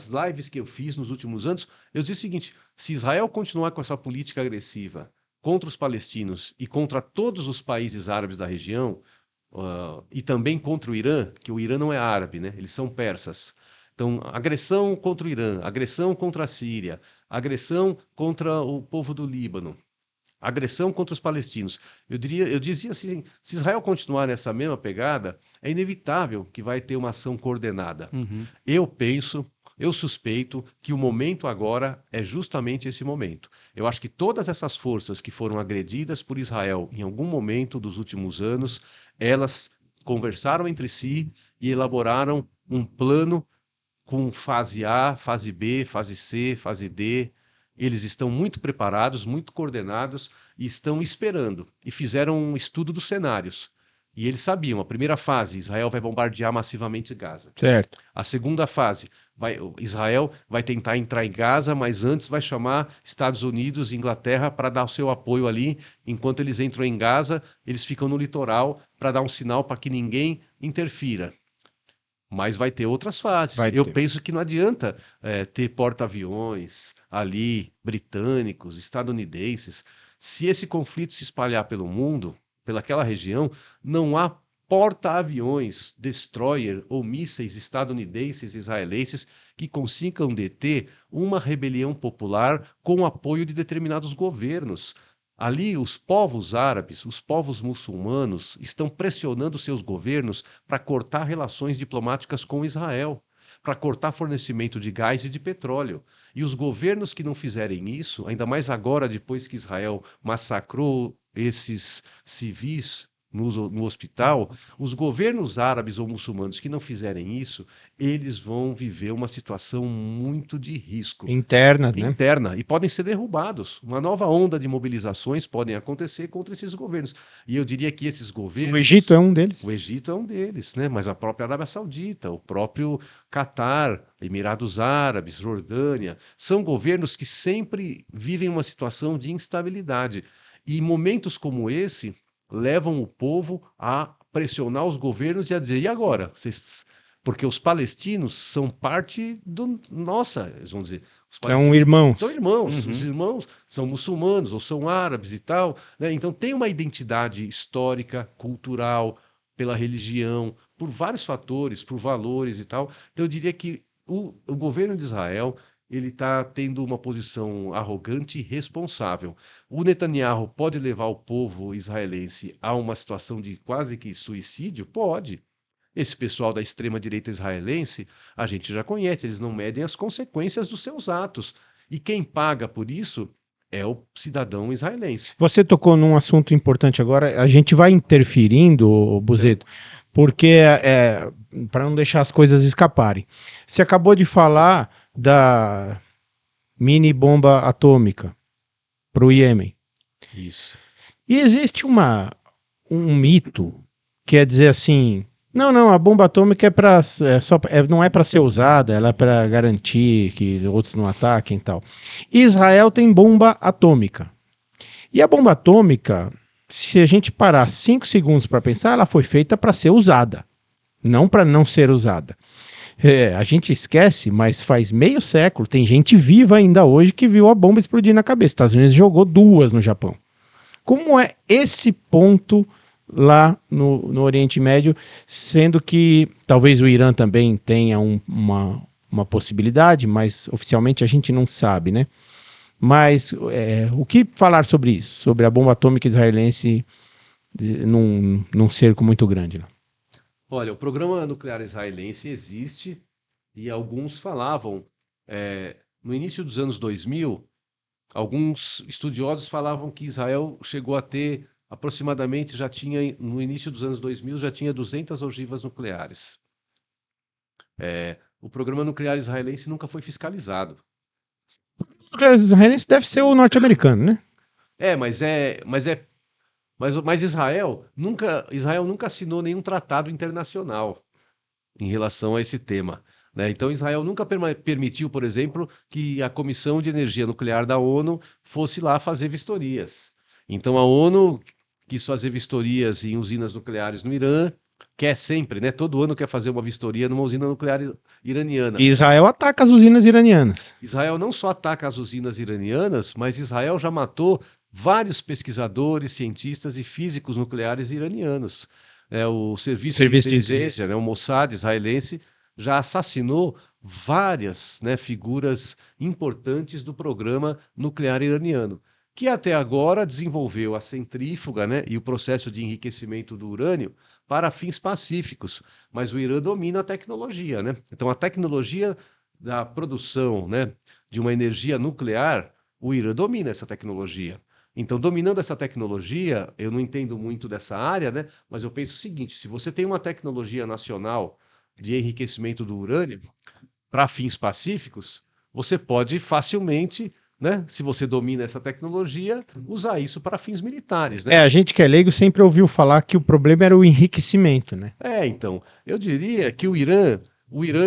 lives que eu fiz nos últimos anos. Eu dizia o seguinte: se Israel continuar com essa política agressiva contra os palestinos e contra todos os países árabes da região, e também contra o Irã, que o Irã não é árabe, né? Eles são persas. Então, agressão contra o Irã, agressão contra a Síria, agressão contra o povo do Líbano, agressão contra os palestinos. Eu dizia assim, se Israel continuar nessa mesma pegada, é inevitável que vai ter uma ação coordenada. Uhum. Eu suspeito que o momento agora é justamente esse momento. Eu acho que todas essas forças que foram agredidas por Israel em algum momento dos últimos anos, elas conversaram entre si e elaboraram um plano com fase A, fase B, fase C, fase D. Eles estão muito preparados, muito coordenados e estão esperando. E fizeram um estudo dos cenários. E eles sabiam, a primeira fase, Israel vai bombardear massivamente Gaza. Certo. A segunda fase, Israel vai tentar entrar em Gaza, mas antes vai chamar Estados Unidos e Inglaterra para dar o seu apoio ali. Enquanto eles entram em Gaza, eles ficam no litoral para dar um sinal para que ninguém interfira. Mas vai ter outras fases. Eu penso que não adianta ter porta-aviões ali, britânicos, estadunidenses. Se esse conflito se espalhar pelo mundo, pelaquela região, não há porta-aviões, destroyer ou mísseis estadunidenses e israelenses que consigam deter uma rebelião popular com o apoio de determinados governos. Ali, os povos árabes, os povos muçulmanos, estão pressionando seus governos para cortar relações diplomáticas com Israel, para cortar fornecimento de gás e de petróleo. E os governos que não fizerem isso, ainda mais agora, depois que Israel massacrou esses civis no hospital, os governos árabes ou muçulmanos que não fizerem isso, eles vão viver uma situação muito de risco. Interna, né? Interna, e podem ser derrubados. Uma nova onda de mobilizações podem acontecer contra esses governos. E eu diria que esses governos... O Egito é um deles. O Egito é um deles, né? Mas a própria Arábia Saudita, o próprio Catar, Emirados Árabes, Jordânia, são governos que sempre vivem uma situação de instabilidade. E momentos como esse levam o povo a pressionar os governos e a dizer, e agora? Porque os palestinos são parte do... Nossa, eles vão dizer... São irmãos. São irmãos. Uhum. Os irmãos são muçulmanos ou são árabes e tal, né? Então tem uma identidade histórica, cultural, pela religião, por vários fatores, por valores e tal. Então eu diria que o governo de Israel ele está tendo uma posição arrogante e irresponsável. O Netanyahu pode levar o povo israelense a uma situação de quase que suicídio? Pode. Esse pessoal da extrema-direita israelense, a gente já conhece, eles não medem as consequências dos seus atos. E quem paga por isso é o cidadão israelense. Você tocou num assunto importante agora, a gente vai interferindo, Buzeto, porque para não deixar as coisas escaparem. Você acabou de falar da mini bomba atômica para o Iêmen. Isso. E existe um mito, que é dizer assim, não, a bomba atômica não é para ser usada, ela é para garantir que outros não ataquem e tal. Israel tem bomba atômica. E a bomba atômica, se a gente parar 5 segundos para pensar, ela foi feita para ser usada, não para não ser usada. A gente esquece, mas faz meio século, tem gente viva ainda hoje que viu a bomba explodir na cabeça. Os Estados Unidos jogou 2 no Japão. Como é esse ponto lá no Oriente Médio, sendo que talvez o Irã também tenha uma possibilidade, mas oficialmente a gente não sabe, né? Mas o que falar sobre isso? Sobre a bomba atômica israelense num cerco muito grande lá? Olha, o programa nuclear israelense existe e alguns falavam, no início dos anos 2000, alguns estudiosos falavam que Israel chegou a ter aproximadamente, no início dos anos 2000, já tinha 200 ogivas nucleares. O programa nuclear israelense nunca foi fiscalizado. O nuclear israelense deve ser o norte-americano, né? Mas Israel nunca assinou nenhum tratado internacional em relação a esse tema. né? Então, Israel nunca permitiu, por exemplo, que a Comissão de Energia Nuclear da ONU fosse lá fazer vistorias. Então, a ONU quis fazer vistorias em usinas nucleares no Irã, quer sempre, né? Todo ano quer fazer uma vistoria numa usina nuclear iraniana. E Israel ataca as usinas iranianas. Israel não só ataca as usinas iranianas, mas Israel já matou vários pesquisadores, cientistas e físicos nucleares iranianos. O Serviço de Inteligência, né, o Mossad israelense, já assassinou várias, né, figuras importantes do programa nuclear iraniano, que até agora desenvolveu a centrífuga, né, e o processo de enriquecimento do urânio para fins pacíficos. Mas o Irã domina a tecnologia, né? Então, a tecnologia da produção, né, de uma energia nuclear, o Irã domina essa tecnologia. Então, dominando essa tecnologia, eu não entendo muito dessa área, né, mas eu penso o seguinte: se você tem uma tecnologia nacional de enriquecimento do urânio para fins pacíficos, você pode facilmente, né, se você domina essa tecnologia, usar isso para fins militares, né? A gente que é leigo sempre ouviu falar que o problema era o enriquecimento, né? Então, eu diria que o Irã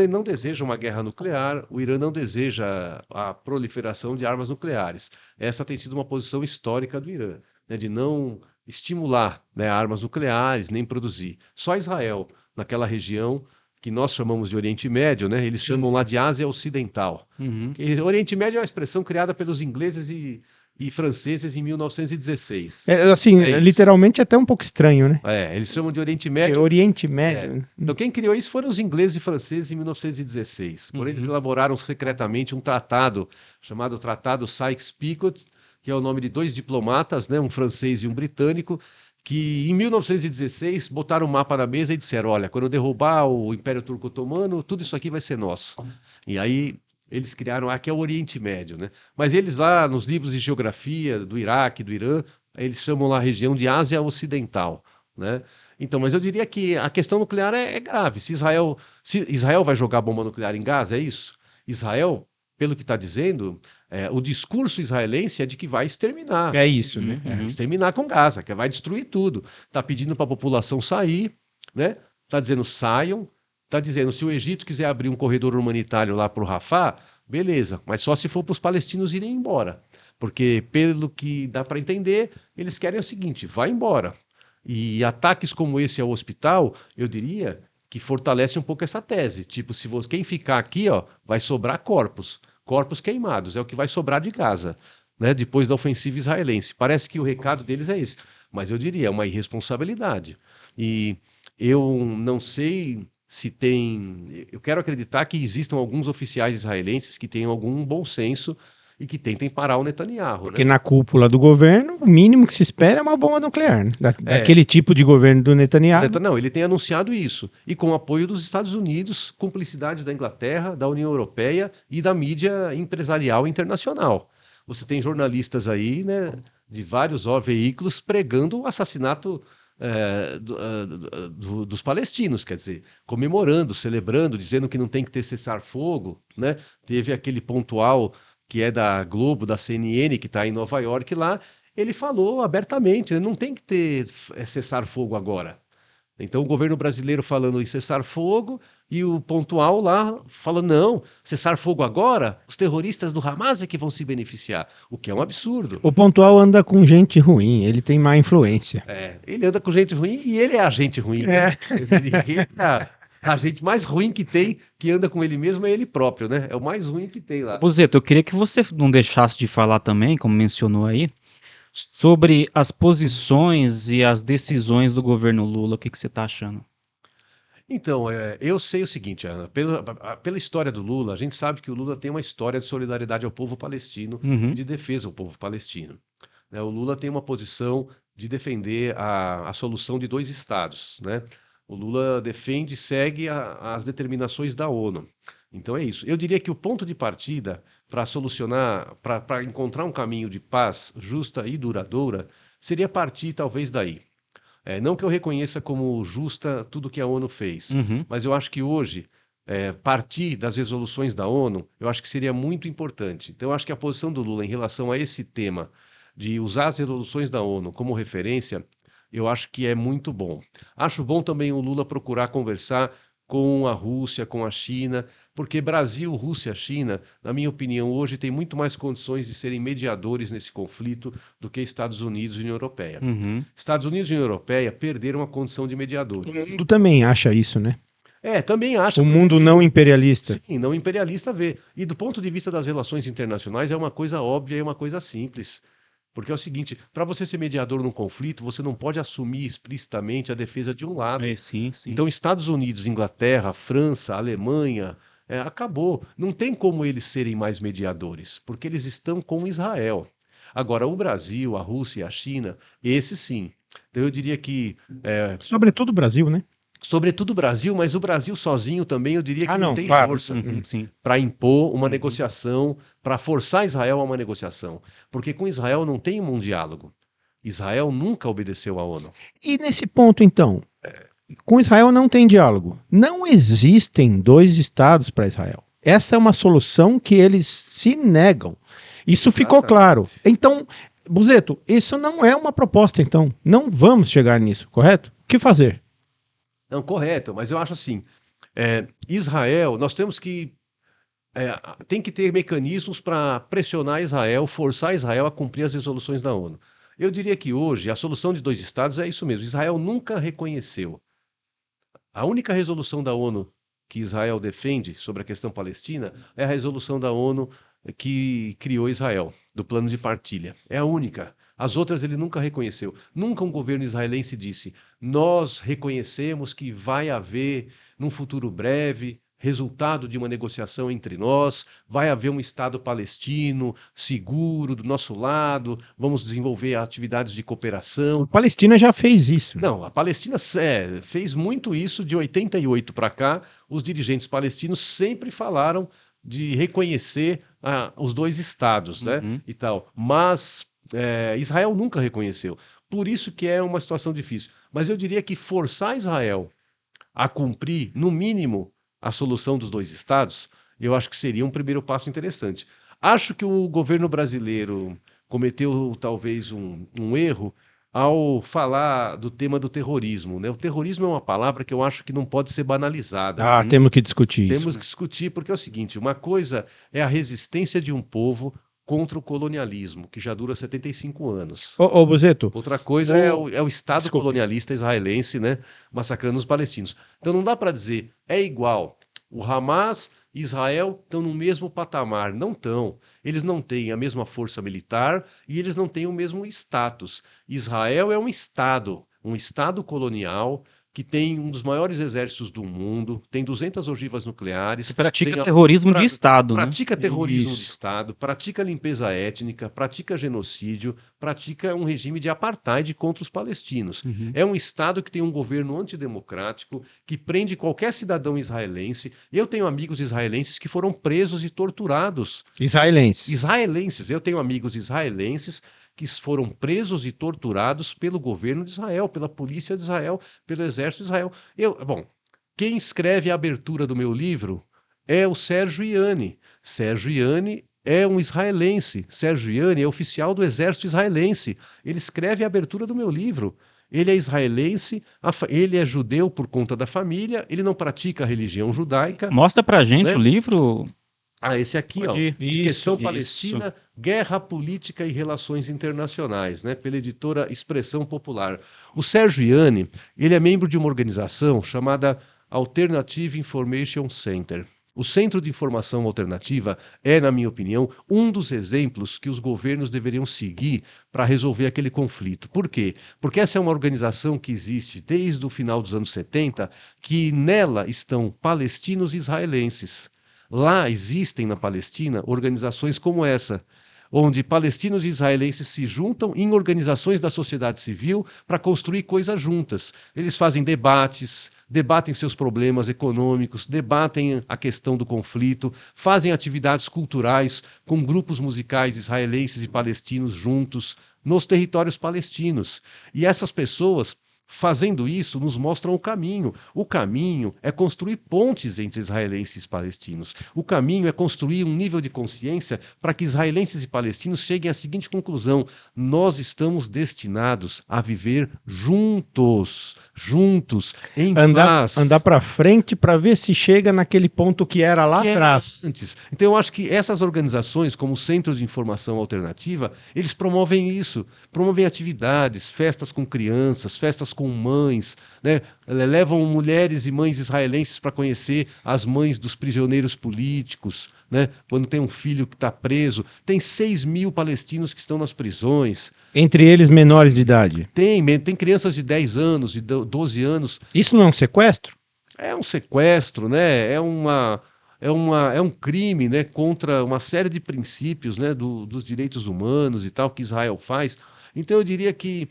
não deseja uma guerra nuclear, o Irã não deseja a proliferação de armas nucleares. Essa tem sido uma posição histórica do Irã, né, de não estimular, né, armas nucleares, nem produzir. Só Israel, naquela região que nós chamamos de Oriente Médio, né, eles chamam lá de Ásia Ocidental. Oriente Médio é uma expressão criada pelos ingleses e franceses em 1916. Literalmente é até um pouco estranho, né? Eles chamam de Oriente Médio. Oriente Médio. Então, quem criou isso foram os ingleses e franceses em 1916. Porém, eles elaboraram secretamente um tratado chamado Tratado Sykes-Picot, que é o nome de dois diplomatas, né, um francês e um britânico, que em 1916 botaram o mapa na mesa e disseram: olha, quando eu derrubar o Império Turco Otomano, tudo isso aqui vai ser nosso. E aí eles criaram, que é o Oriente Médio, né? Mas eles lá, nos livros de geografia do Iraque, do Irã, eles chamam lá a região de Ásia Ocidental, né? Então, mas eu diria que a questão nuclear é grave. Se Israel vai jogar bomba nuclear em Gaza, é isso? Israel, pelo que está dizendo, o discurso israelense é de que vai exterminar. É isso, né? Exterminar com Gaza, que vai destruir tudo. Está pedindo para a população sair, né? Está dizendo saiam. Está dizendo, se o Egito quiser abrir um corredor humanitário lá para o Rafah, beleza, mas só se for para os palestinos irem embora. Porque, pelo que dá para entender, eles querem o seguinte: vai embora. E ataques como esse ao hospital, eu diria que fortalece um pouco essa tese. Tipo, quem ficar aqui, vai sobrar corpos queimados, é o que vai sobrar de Gaza, né, depois da ofensiva israelense. Parece que o recado deles é esse, mas eu diria, é uma irresponsabilidade. E eu não sei se tem... Eu quero acreditar que existam alguns oficiais israelenses que tenham algum bom senso e que tentem parar o Netanyahu. Porque na cúpula do governo, o mínimo que se espera é uma bomba nuclear, né? Daquele tipo de governo do Netanyahu. Não, ele tem anunciado isso. E com o apoio dos Estados Unidos, cumplicidade da Inglaterra, da União Europeia e da mídia empresarial internacional. Você tem jornalistas aí, né, de vários veículos pregando o assassinato dos palestinos, quer dizer, comemorando, celebrando, dizendo que não tem que ter cessar-fogo, né? Teve aquele pontual que é da Globo, da CNN, que está em Nova York lá, ele falou abertamente, né? Não tem que ter cessar-fogo agora. Então o governo brasileiro falando em cessar-fogo e o pontual lá falando: não, cessar-fogo agora, os terroristas do Hamas é que vão se beneficiar, o que é um absurdo. O pontual anda com gente ruim, ele tem má influência. Ele anda com gente ruim e ele é a gente ruim. Né? A gente mais ruim que tem, que anda com ele mesmo, é ele próprio, né? É o mais ruim que tem lá. Buzeto, eu queria que você não deixasse de falar também, como mencionou aí, sobre as posições e as decisões do governo Lula. O que você está achando? Então, eu sei o seguinte, Ana, pela história do Lula, a gente sabe que o Lula tem uma história de solidariedade ao povo palestino e de defesa ao povo palestino. O Lula tem uma posição de defender a solução de 2 estados, né? O Lula defende e segue as determinações da ONU. Então é isso. Eu diria que o ponto de partida para solucionar, para encontrar um caminho de paz justa e duradoura, seria partir talvez daí. Não que eu reconheça como justa tudo que a ONU fez, mas eu acho que hoje, partir das resoluções da ONU, eu acho que seria muito importante. Então eu acho que a posição do Lula em relação a esse tema, de usar as resoluções da ONU como referência, eu acho que é muito bom. Acho bom também o Lula procurar conversar com a Rússia, com a China, porque Brasil, Rússia, China, na minha opinião, hoje tem muito mais condições de serem mediadores nesse conflito do que Estados Unidos e União Europeia. Uhum. Estados Unidos e União Europeia perderam a condição de O mediadores. mundo também acha isso, né? Também acho. O mundo não imperialista. Sim, não imperialista vê. E do ponto de vista das relações internacionais, é uma coisa óbvia e uma coisa simples. Porque é o seguinte, para você ser mediador num conflito, você não pode assumir explicitamente a defesa de um lado. Sim, sim. Então, Estados Unidos, Inglaterra, França, Alemanha, acabou. Não tem como eles serem mais mediadores, porque eles estão com Israel. Agora, o Brasil, a Rússia e a China, esse sim. Então, eu diria que, Sobretudo o Brasil, né? sobretudo o Brasil, mas o Brasil sozinho também, eu diria que não tem claro. força Uhum, sim. para impor uma negociação, para forçar Israel a uma negociação. Porque com Israel não tem um diálogo. Israel nunca obedeceu à ONU. E nesse ponto, então, com Israel não tem diálogo. Não existem dois estados para Israel. Essa é uma solução que eles se negam. Isso ficou claro. Então, Buzeto, isso não é uma proposta, então. Não vamos chegar nisso, correto? O que fazer? Não, correto, mas eu acho assim, Israel, nós temos que, tem que ter mecanismos para pressionar Israel, forçar Israel a cumprir as resoluções da ONU. Eu diria que hoje a solução de dois estados é isso mesmo. Israel nunca reconheceu. A única resolução da ONU que Israel defende sobre a questão palestina é a resolução da ONU que criou Israel, do plano de partilha. É a única. As outras ele nunca reconheceu. Nunca um governo israelense disse: nós reconhecemos que vai haver, num futuro breve, resultado de uma negociação entre nós, vai haver um Estado palestino seguro do nosso lado, vamos desenvolver atividades de cooperação. A Palestina já fez isso. Não, a Palestina fez muito isso de 88 para cá. Os dirigentes palestinos sempre falaram de reconhecer os dois estados, né? E tal. Mas Israel nunca reconheceu. Por isso que é uma situação difícil. Mas eu diria que forçar Israel a cumprir, no mínimo, a solução dos dois estados, eu acho que seria um primeiro passo interessante. Acho que o governo brasileiro cometeu talvez um erro ao falar do tema do terrorismo, né? O terrorismo é uma palavra que eu acho que não pode ser banalizada. Temos que discutir isso. Temos que discutir, porque é o seguinte, uma coisa é a resistência de um povo contra o colonialismo, que já dura 75 anos. Ô, Buzeto. Outra coisa é o Estado colonialista israelense, né, massacrando os palestinos. Então não dá para dizer, é igual. O Hamas e Israel estão no mesmo patamar. Não estão. Eles não têm a mesma força militar e eles não têm o mesmo status. Israel é um Estado colonial que tem um dos maiores exércitos do mundo, tem 200 ogivas nucleares. Pratica terrorismo de Estado, né? Pratica terrorismo de Isso. Estado, pratica limpeza étnica, pratica genocídio, pratica um regime de apartheid contra os palestinos. É um Estado que tem um governo antidemocrático, que prende qualquer cidadão israelense. Eu tenho amigos israelenses que foram presos e torturados. Israelenses. Eu tenho amigos israelenses que foram presos e torturados pelo governo de Israel, pela polícia de Israel, pelo exército de Israel. Quem escreve a abertura do meu livro é o Sérgio Ianni. Sérgio Ianni é um israelense. Sérgio Ianni é oficial do exército israelense. Ele escreve a abertura do meu livro. Ele é israelense, ele é judeu por conta da família, ele não pratica a religião judaica. Mostra pra gente, né, o livro. Esse aqui, ó, Questão Palestina, Guerra Política e Relações Internacionais, né, pela editora Expressão Popular. O Sérgio Ianni, ele é membro de uma organização chamada Alternative Information Center. O Centro de Informação Alternativa é, na minha opinião, um dos exemplos que os governos deveriam seguir para resolver aquele conflito. Por quê? Porque essa é uma organização que existe desde o final dos anos 70, que nela estão palestinos e israelenses. Lá existem, na Palestina, organizações como essa, onde palestinos e israelenses se juntam em organizações da sociedade civil para construir coisas juntas. Eles fazem debatem seus problemas econômicos, debatem a questão do conflito, fazem atividades culturais com grupos musicais israelenses e palestinos juntos nos territórios palestinos. E essas pessoas fazendo isso, nos mostram o caminho. O caminho é construir pontes entre israelenses e palestinos. O caminho é construir um nível de consciência para que israelenses e palestinos cheguem à seguinte conclusão: nós estamos destinados a viver juntos, em paz. Andar para frente para ver se chega naquele ponto que era lá atrás. Antes. Então eu acho que essas organizações, como o Centro de Informação Alternativa, eles promovem isso, promovem atividades, festas com crianças, festas com mães, né? Levam mulheres e mães israelenses para conhecer as mães dos prisioneiros políticos, né? Quando tem um filho que está preso. Tem 6.000 palestinos que estão nas prisões. Entre eles menores de idade. Tem crianças de 10 anos, de 12 anos. Isso não é um sequestro? É um sequestro, né? É um crime, né, contra uma série de princípios, né, dos direitos humanos e tal, que Israel faz. Então eu diria que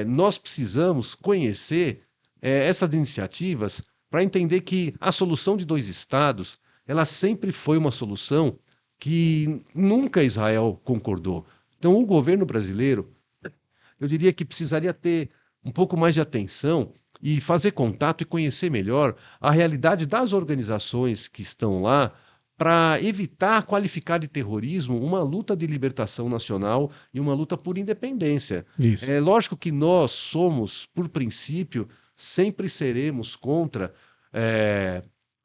nós precisamos conhecer essas iniciativas para entender que a solução de 2 estados, ela sempre foi uma solução que nunca Israel concordou. Então o governo brasileiro, eu diria que precisaria ter um pouco mais de atenção e fazer contato e conhecer melhor a realidade das organizações que estão lá, para evitar qualificar de terrorismo uma luta de libertação nacional e uma luta por independência. Isso. É lógico que nós somos, por princípio, sempre seremos contra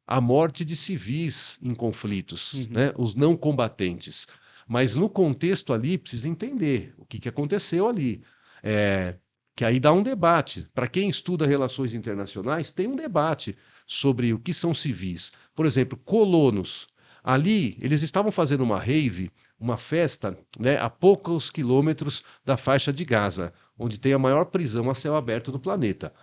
a morte de civis em conflitos, né? Os não combatentes. Mas no contexto ali, precisa entender o que aconteceu ali. Que aí dá um debate. Para quem estuda relações internacionais, tem um debate sobre o que são civis. Por exemplo, colonos. Ali, eles estavam fazendo uma rave, uma festa, né, a poucos quilômetros da faixa de Gaza, onde tem a maior prisão a céu aberto do planeta.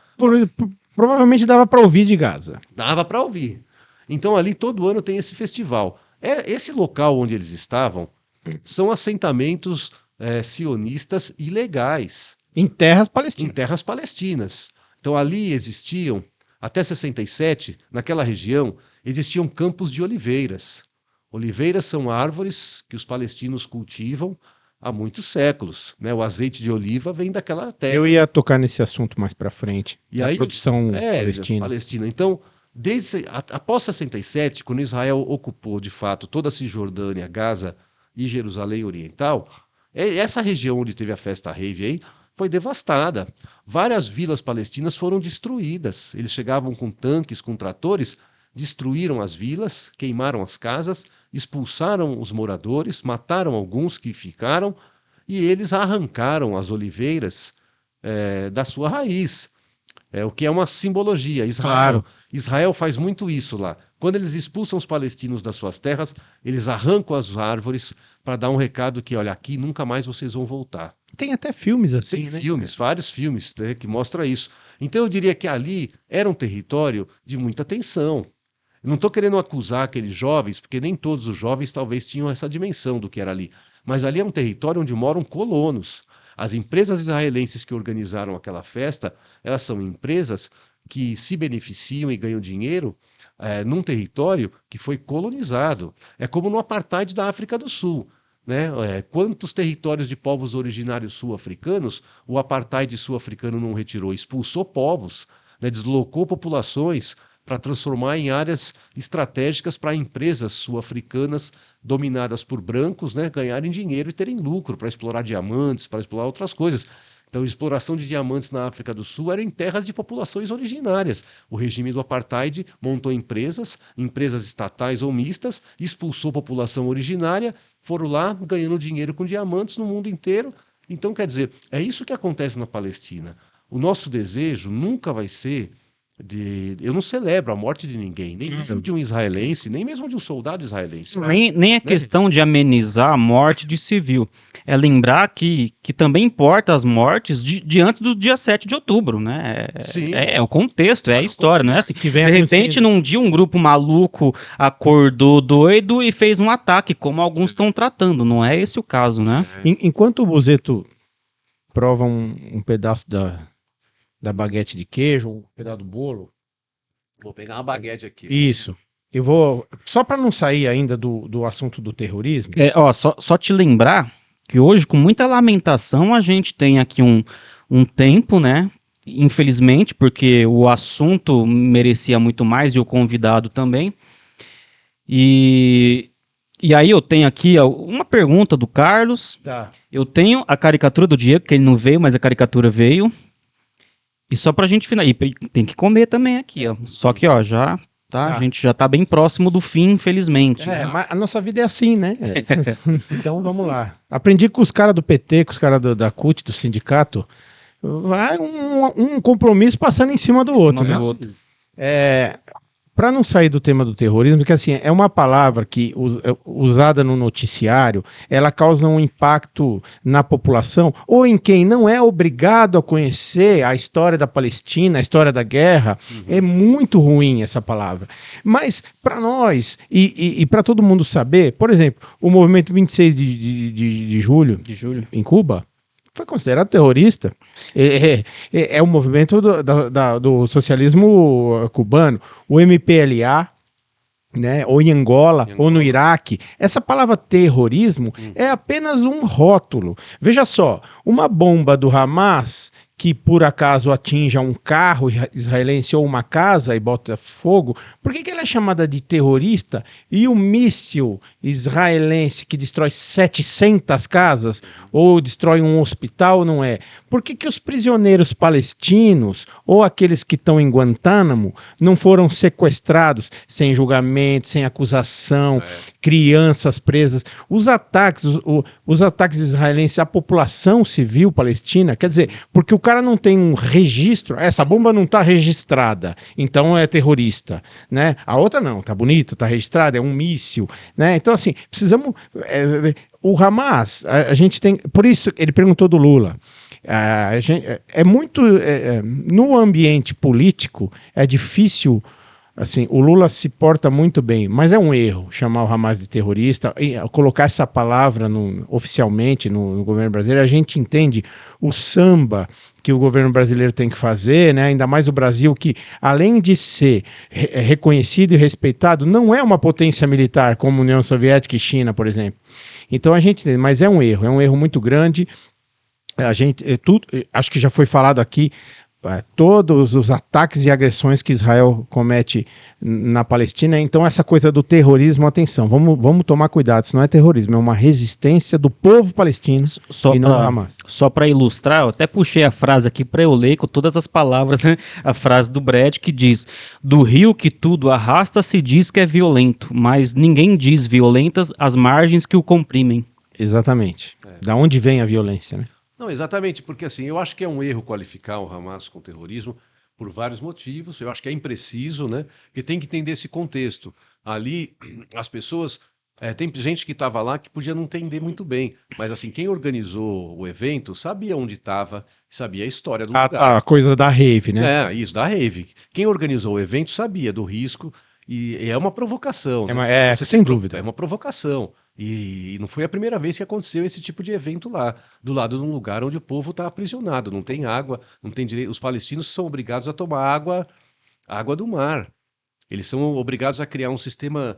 Provavelmente dava para ouvir de Gaza. Dava para ouvir. Então ali todo ano tem esse festival. Esse local onde eles estavam são assentamentos sionistas ilegais. Em terras Em palestinas. terras palestinas. Então ali existiam, até 67, naquela região, existiam campos de oliveiras. Oliveiras são árvores que os palestinos cultivam há muitos séculos, né? O azeite de oliva vem daquela terra. Eu ia tocar nesse assunto mais para frente, E da aí, produção palestina. Então, após 67, quando Israel ocupou de fato toda a Cisjordânia, Gaza e Jerusalém Oriental, essa região onde teve a festa rave aí foi devastada. Várias vilas palestinas foram destruídas. Eles chegavam com tanques, com tratores, destruíram as vilas, queimaram as casas, expulsaram os moradores, mataram alguns que ficaram e eles arrancaram as oliveiras da sua raiz. O que é uma simbologia. Israel faz muito isso lá. Quando eles expulsam os palestinos das suas terras, eles arrancam as árvores para dar um recado que, olha, aqui nunca mais vocês vão voltar. Tem até filmes assim, Tem né? filmes, vários filmes, né, que mostram isso. Então eu diria que ali era um território de muita tensão. Eu não estou querendo acusar aqueles jovens, porque nem todos os jovens talvez tinham essa dimensão do que era ali. Mas ali é um território onde moram colonos. As empresas israelenses que organizaram aquela festa, elas são empresas que se beneficiam e ganham dinheiro num território que foi colonizado. É como no apartheid da África do Sul, né? Quantos territórios de povos originários sul-africanos o apartheid sul-africano não retirou? Expulsou povos, né? Deslocou populações para transformar em áreas estratégicas para empresas sul-africanas dominadas por brancos, né, ganharem dinheiro e terem lucro para explorar diamantes, para explorar outras coisas. Então, a exploração de diamantes na África do Sul era em terras de populações originárias. O regime do apartheid montou empresas estatais ou mistas, expulsou a população originária, foram lá ganhando dinheiro com diamantes no mundo inteiro. Então, quer dizer, é isso que acontece na Palestina. O nosso desejo nunca vai ser eu não celebro a morte de ninguém, nem mesmo de um israelense, nem mesmo de um soldado israelense. Nem é questão de amenizar a morte de civil. É lembrar que também importa as mortes diante do dia 7 de outubro, né? Sim. É o contexto, é a história, não é assim? Que vem De repente, num dia, um grupo maluco acordou doido e fez um ataque, como alguns estão tratando. Não é esse o caso, né? Enquanto o Buzeto prova um pedaço da baguete de queijo, um pedaço do bolo. Vou pegar uma baguete aqui. Isso. Eu vou, só para não sair ainda do assunto do terrorismo. Só te lembrar que hoje, com muita lamentação, a gente tem aqui um tempo, né, infelizmente, porque o assunto merecia muito mais e o convidado também. E aí eu tenho aqui uma pergunta do Carlos. Tá. Eu tenho a caricatura do Diego, que ele não veio, mas a caricatura veio. E só pra gente finalizar. E tem que comer também aqui, ó. Só que, ó, já tá, Tá. a gente já tá bem próximo do fim, infelizmente. Mas a nossa vida é assim, né? Então vamos lá. Aprendi com os caras do PT, com os caras da CUT, do sindicato. Vai um compromisso passando em cima do outro, né? Para não sair do tema do terrorismo, porque assim, é uma palavra que, usada no noticiário, ela causa um impacto na população, ou em quem não é obrigado a conhecer a história da Palestina, a história da guerra. É muito ruim essa palavra. Mas, para nós, e para todo mundo saber, por exemplo, o movimento 26 de julho, em Cuba, foi considerado terrorista. É o movimento do socialismo cubano. O MPLA, né, ou em Angola, ou no Iraque. Essa palavra terrorismo é apenas um rótulo. Veja só, uma bomba do Hamas que por acaso atinja um carro israelense ou uma casa e bota fogo, por que ela é chamada de terrorista? E o míssil israelense que destrói 700 casas ou destrói um hospital não é? Por que os prisioneiros palestinos ou aqueles que estão em Guantánamo não foram sequestrados sem julgamento, sem acusação, crianças presas? Os ataques israelenses à população civil palestina, quer dizer, porque o cara não tem um registro, essa bomba não está registrada, então é terrorista, né? A outra não, tá bonita, tá registrada, é um míssil, né? Então assim, precisamos o Hamas, a gente tem, por isso ele perguntou do Lula. É muito no ambiente político é difícil. Assim, o Lula se porta muito bem, mas é um erro chamar o Hamas de terrorista e colocar essa palavra oficialmente no governo brasileiro. A gente entende o samba que o governo brasileiro tem que fazer, né? Ainda mais o Brasil, que além de ser reconhecido e respeitado, não é uma potência militar como União Soviética e China, por exemplo. Então a gente entende, mas é um erro muito grande. Acho que já foi falado aqui. Todos os ataques e agressões que Israel comete na Palestina. Então essa coisa do terrorismo, atenção, vamos tomar cuidado, isso não é terrorismo, é uma resistência do povo palestino e não do Hamas. Só para ilustrar, eu até puxei a frase aqui para eu ler com todas as palavras, né? A frase do Brett que diz: do rio que tudo arrasta se diz que é violento, mas ninguém diz violentas as margens que o comprimem. Exatamente. Da onde vem a violência, né? Não, exatamente, porque assim, eu acho que é um erro qualificar o Hamas com terrorismo por vários motivos. Eu acho que é impreciso, né? Porque tem que entender esse contexto. Ali, as pessoas... tem gente que estava lá que podia não entender muito bem, mas assim, quem organizou o evento sabia onde estava, sabia a história do lugar. A coisa da rave, né? Isso, da rave. Quem organizou o evento sabia do risco e é uma provocação, né? Sem dúvida. É uma provocação. E não foi a primeira vez que aconteceu esse tipo de evento lá, do lado de um lugar onde o povo está aprisionado, não tem água, não tem direito. Os palestinos são obrigados a tomar água do mar. Eles são obrigados a criar um sistema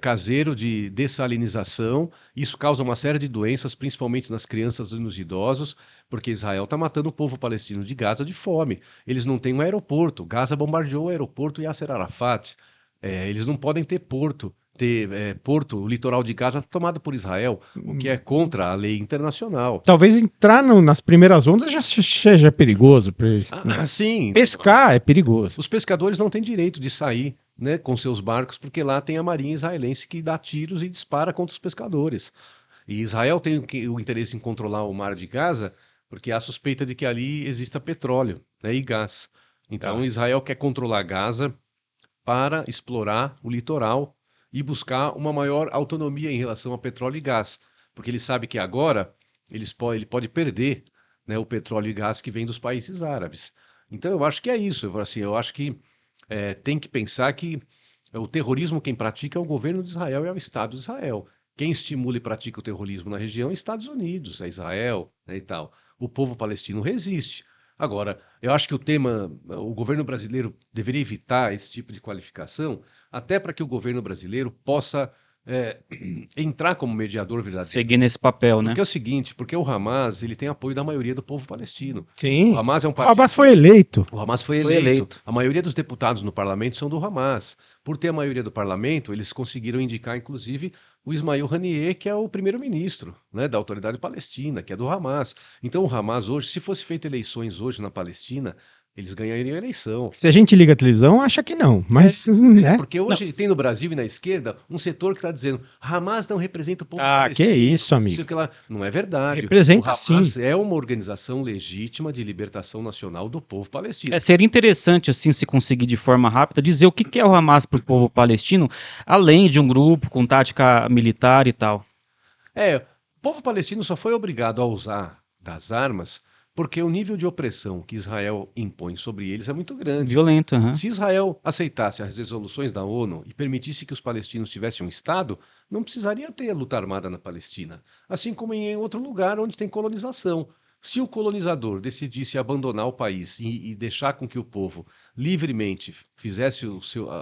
caseiro de dessalinização. Isso causa uma série de doenças, principalmente nas crianças e nos idosos, porque Israel está matando o povo palestino de Gaza de fome. Eles não têm um aeroporto. Gaza bombardeou o aeroporto Yasser Arafat. Eles não podem ter porto. O litoral de Gaza tomado por Israel, o que é contra a lei internacional. Talvez entrar nas primeiras ondas já seja perigoso. Sim. Pescar é perigoso. Os pescadores não têm direito de sair, né, com seus barcos, porque lá tem a marinha israelense que dá tiros e dispara contra os pescadores. E Israel tem o interesse em controlar o mar de Gaza, porque há suspeita de que ali exista petróleo, né, e gás. Então Israel quer controlar Gaza para explorar o litoral e buscar uma maior autonomia em relação a petróleo e gás, porque ele sabe que agora ele pode perder, né, o petróleo e gás que vem dos países árabes. Então eu acho que é isso. Eu acho que tem que pensar que o terrorismo quem pratica é o governo de Israel e é o Estado de Israel. Quem estimula e pratica o terrorismo na região é os Estados Unidos, é Israel, né, e tal. O povo palestino resiste. Agora, eu acho que o governo brasileiro deveria evitar esse tipo de qualificação, até para que o governo brasileiro possa entrar como mediador verdadeiro. Seguir nesse papel, né? Porque é o seguinte, porque o Hamas ele tem apoio da maioria do povo palestino. Sim. O Hamas é um O partido. Hamas foi eleito. O Hamas foi Foi eleito. eleito. A maioria dos deputados no parlamento são do Hamas. Por ter a maioria do parlamento, eles conseguiram indicar, inclusive, o Ismail Haniyeh, que é o primeiro-ministro, né, da Autoridade Palestina, que é do Hamas. Então, o Hamas hoje, se fosse feita eleições hoje na Palestina, eles ganhariam a eleição. Se a gente liga a televisão, acha que não. Mas, né? Porque hoje tem no Brasil e na esquerda um setor que está dizendo Hamas não representa o povo Ah, palestino. que isso, Não amigo. sei o que lá. Não é verdade. Representa O Hamas sim. é uma organização legítima de libertação nacional do povo palestino. Seria interessante, assim, se conseguir de forma rápida dizer o que é o Hamas para o povo palestino, além de um grupo com tática militar e tal. O povo palestino só foi obrigado a usar das armas porque o nível de opressão que Israel impõe sobre eles é muito grande. Violento, aham. Se Israel aceitasse as resoluções da ONU e permitisse que os palestinos tivessem um Estado, não precisaria ter luta armada na Palestina, assim como em outro lugar onde tem colonização. Se o colonizador decidisse abandonar o país e deixar com que o povo livremente fizesse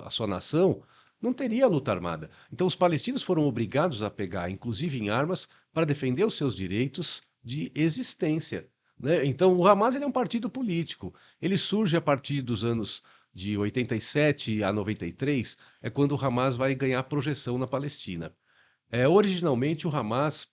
a sua nação, não teria luta armada. Então os palestinos foram obrigados a pegar, inclusive em armas, para defender os seus direitos de existência, né? Então o Hamas ele é um partido político. Ele surge a partir dos anos de 87 a 93, é quando o Hamas vai ganhar projeção na Palestina. Originalmente o Hamas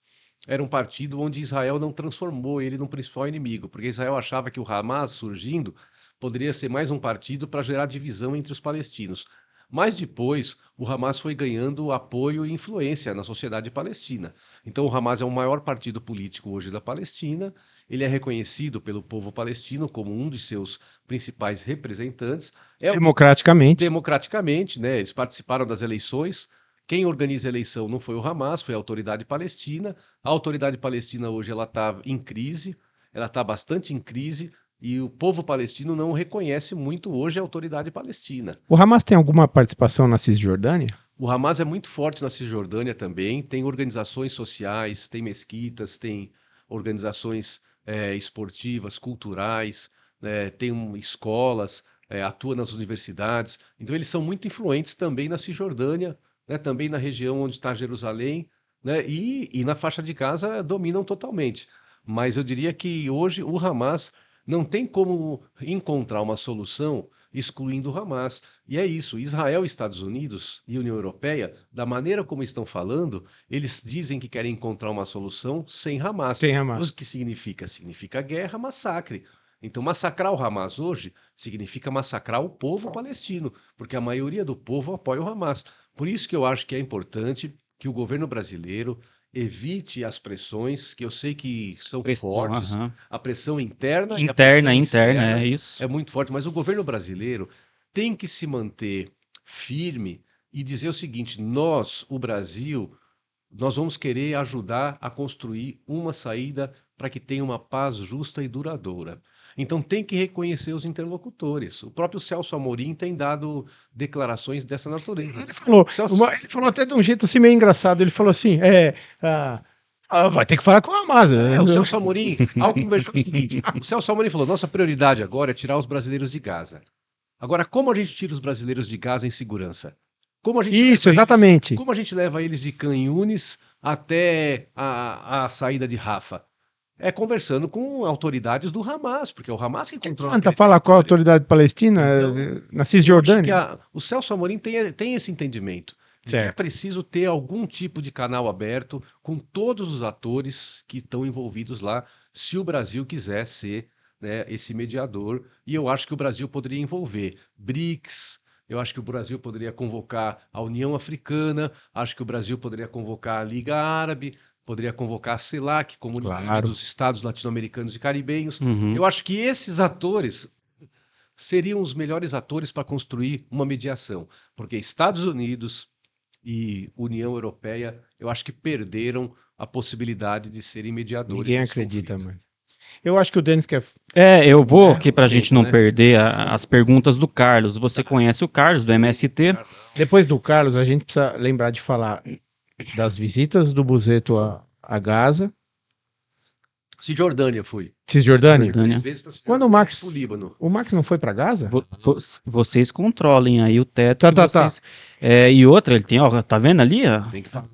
era um partido onde Israel não transformou ele num principal inimigo, porque Israel achava que o Hamas surgindo poderia ser mais um partido para gerar divisão entre os palestinos. Mas depois, o Hamas foi ganhando apoio e influência na sociedade palestina. Então, o Hamas é o maior partido político hoje da Palestina. Ele é reconhecido pelo povo palestino como um de seus principais representantes. Democraticamente, né? Eles participaram das eleições. Quem organiza a eleição não foi o Hamas, foi a Autoridade Palestina. A Autoridade Palestina hoje ela está em crise, ela está bastante em crise. E o povo palestino não reconhece muito hoje a Autoridade Palestina. O Hamas tem alguma participação na Cisjordânia? O Hamas é muito forte na Cisjordânia também, tem organizações sociais, tem mesquitas, tem organizações esportivas, culturais, tem escolas, atua nas universidades. Então eles são muito influentes também na Cisjordânia, né, também na região onde está Jerusalém, né, e na faixa de Gaza dominam totalmente. Mas eu diria que hoje o Hamas não tem como encontrar uma solução excluindo o Hamas. E é isso, Israel, Estados Unidos e União Europeia, da maneira como estão falando, eles dizem que querem encontrar uma solução sem Hamas. Sem Hamas. O que significa? Significa guerra, massacre. Então, massacrar o Hamas hoje significa massacrar o povo palestino, porque a maioria do povo apoia o Hamas. Por isso que eu acho que é importante que o governo brasileiro evite as pressões, que eu sei que são fortes, a pressão interna e a pressão externa é isso. É muito forte, mas o governo brasileiro tem que se manter firme e dizer o seguinte: nós, o Brasil, nós vamos querer ajudar a construir uma saída para que tenha uma paz justa e duradoura. Então tem que reconhecer os interlocutores. O próprio Celso Amorim tem dado declarações dessa natureza. Ele falou até de um jeito assim meio engraçado. Ele falou assim: vai ter que falar com o Hamas. O Celso Amorim, ao conversar o seguinte, o Celso Amorim falou: nossa prioridade agora é tirar os brasileiros de Gaza. Agora, como a gente tira os brasileiros de Gaza em segurança? Exatamente. Como a gente leva eles de Khan Yunis até a saída de Rafah? Conversando com autoridades do Hamas, porque é o Hamas que controla. Tenta falar com a autoridade palestina na Cisjordânia. O Celso Amorim tem esse entendimento. É preciso ter algum tipo de canal aberto com todos os atores que estão envolvidos lá, se o Brasil quiser ser, né, esse mediador. E eu acho que o Brasil poderia envolver BRICS, eu acho que o Brasil poderia convocar a União Africana, acho que o Brasil poderia convocar a Liga Árabe, poderia convocar a CELAC, Comunidade dos Estados Latino-Americanos e Caribenhos. Eu acho que esses atores seriam os melhores atores para construir uma mediação, porque Estados Unidos e União Europeia, eu acho que perderam a possibilidade de serem mediadores. Ninguém acredita, mano. Eu acho que o Denis quer... eu vou aqui para a gente não perder as perguntas do Carlos. Você conhece o Carlos, do MST? Depois do Carlos, a gente precisa lembrar de falar das visitas do Buzetto a Gaza. Cisjordânia fui. Cisjordânia? Cisjordânia. 3 vezes para Quando o Max, o Líbano. o Max não foi para Gaza? Vocês controlem aí o teto. Tá, que tá. vocês... E outra, ele tem, ó, tá vendo ali? Ó? Tem que falar.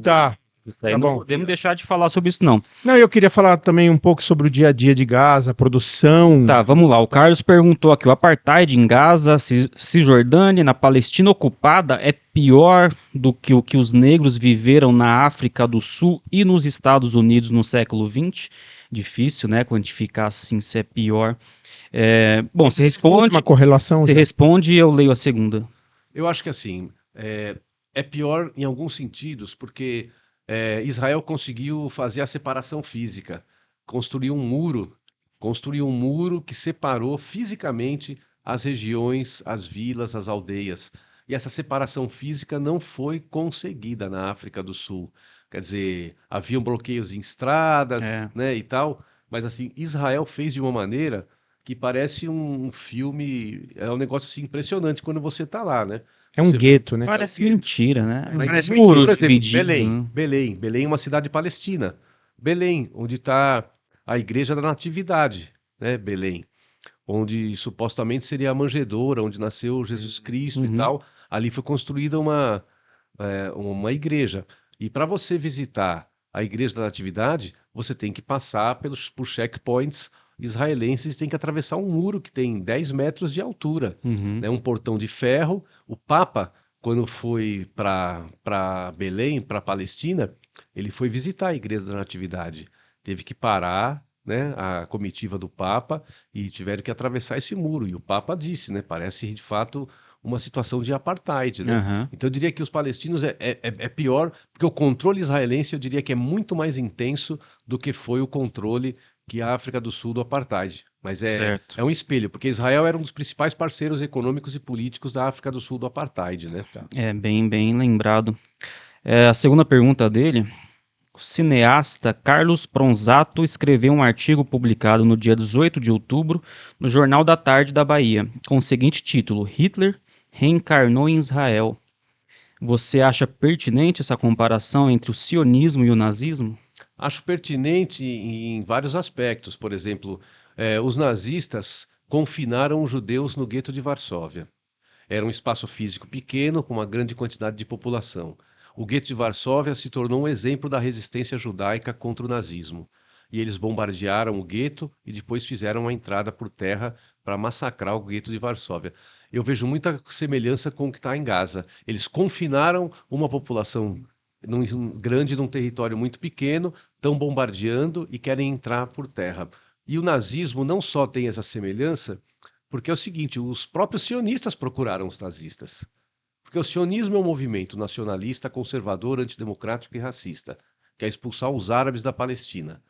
Tá. Isso aí Tá não bom. podemos deixar de falar sobre isso, não. Não, eu queria falar também um pouco sobre o dia a dia de Gaza, a produção. Tá, vamos lá. O Carlos perguntou aqui: o apartheid em Gaza, Cisjordânia, na Palestina ocupada é pior do que o que os negros viveram na África do Sul e nos Estados Unidos no século XX? Difícil, né? Quantificar assim se é pior. Bom, você responde. Uma correlação. Você responde e eu leio a segunda. Eu acho que assim, é pior em alguns sentidos, porque Israel conseguiu fazer a separação física, construiu um muro que separou fisicamente as regiões, as vilas, as aldeias. E essa separação física não foi conseguida na África do Sul. Quer dizer, haviam bloqueios em estradas, né, e tal, mas assim, Israel fez de uma maneira que parece um filme, é um negócio assim, impressionante quando você está lá, né? É um Você- gueto, né? Parece mentira, né? Parece Muro Por exemplo, dividido, Belém, né? Belém é uma cidade palestina. Belém, onde está a Igreja da Natividade, né? Belém, onde supostamente seria a manjedoura, onde nasceu Jesus Cristo e Uhum. tal. Ali foi construída uma igreja. E para você visitar a Igreja da Natividade, você tem que passar por checkpoints israelenses, tem que atravessar um muro que tem 10 metros de altura, Uhum. né? Um portão de ferro. O Papa, quando foi para Belém, para a Palestina, ele foi visitar a Igreja da Natividade. Teve que parar, né, a comitiva do Papa e tiveram que atravessar esse muro. E o Papa disse, né, parece de fato uma situação de apartheid, né? Aham. Então eu diria que os palestinos é pior, porque o controle israelense eu diria que é muito mais intenso do que foi o controle que a África do Sul do apartheid. Mas Certo. é um espelho, porque Israel era um dos principais parceiros econômicos e políticos da África do Sul do apartheid, né? Bem lembrado. A segunda pergunta dele: o cineasta Carlos Pronzato escreveu um artigo publicado no dia 18 de outubro no Jornal da Tarde da Bahia, com o seguinte título: Hitler reencarnou em Israel. Você acha pertinente essa comparação entre o sionismo e o nazismo? Acho pertinente em vários aspectos. Por exemplo, os nazistas confinaram os judeus no gueto de Varsóvia. Era um espaço físico pequeno, com uma grande quantidade de população. O gueto de Varsóvia se tornou um exemplo da resistência judaica contra o nazismo. E eles bombardearam o gueto e depois fizeram a entrada por terra para massacrar o gueto de Varsóvia. Eu vejo muita semelhança com o que está em Gaza. Eles confinaram uma população grande num território muito pequeno, estão bombardeando e querem entrar por terra. E o nazismo não só tem essa semelhança, porque é o seguinte, os próprios sionistas procuraram os nazistas. Porque o sionismo é um movimento nacionalista, conservador, antidemocrático e racista, que é expulsar os árabes da Palestina.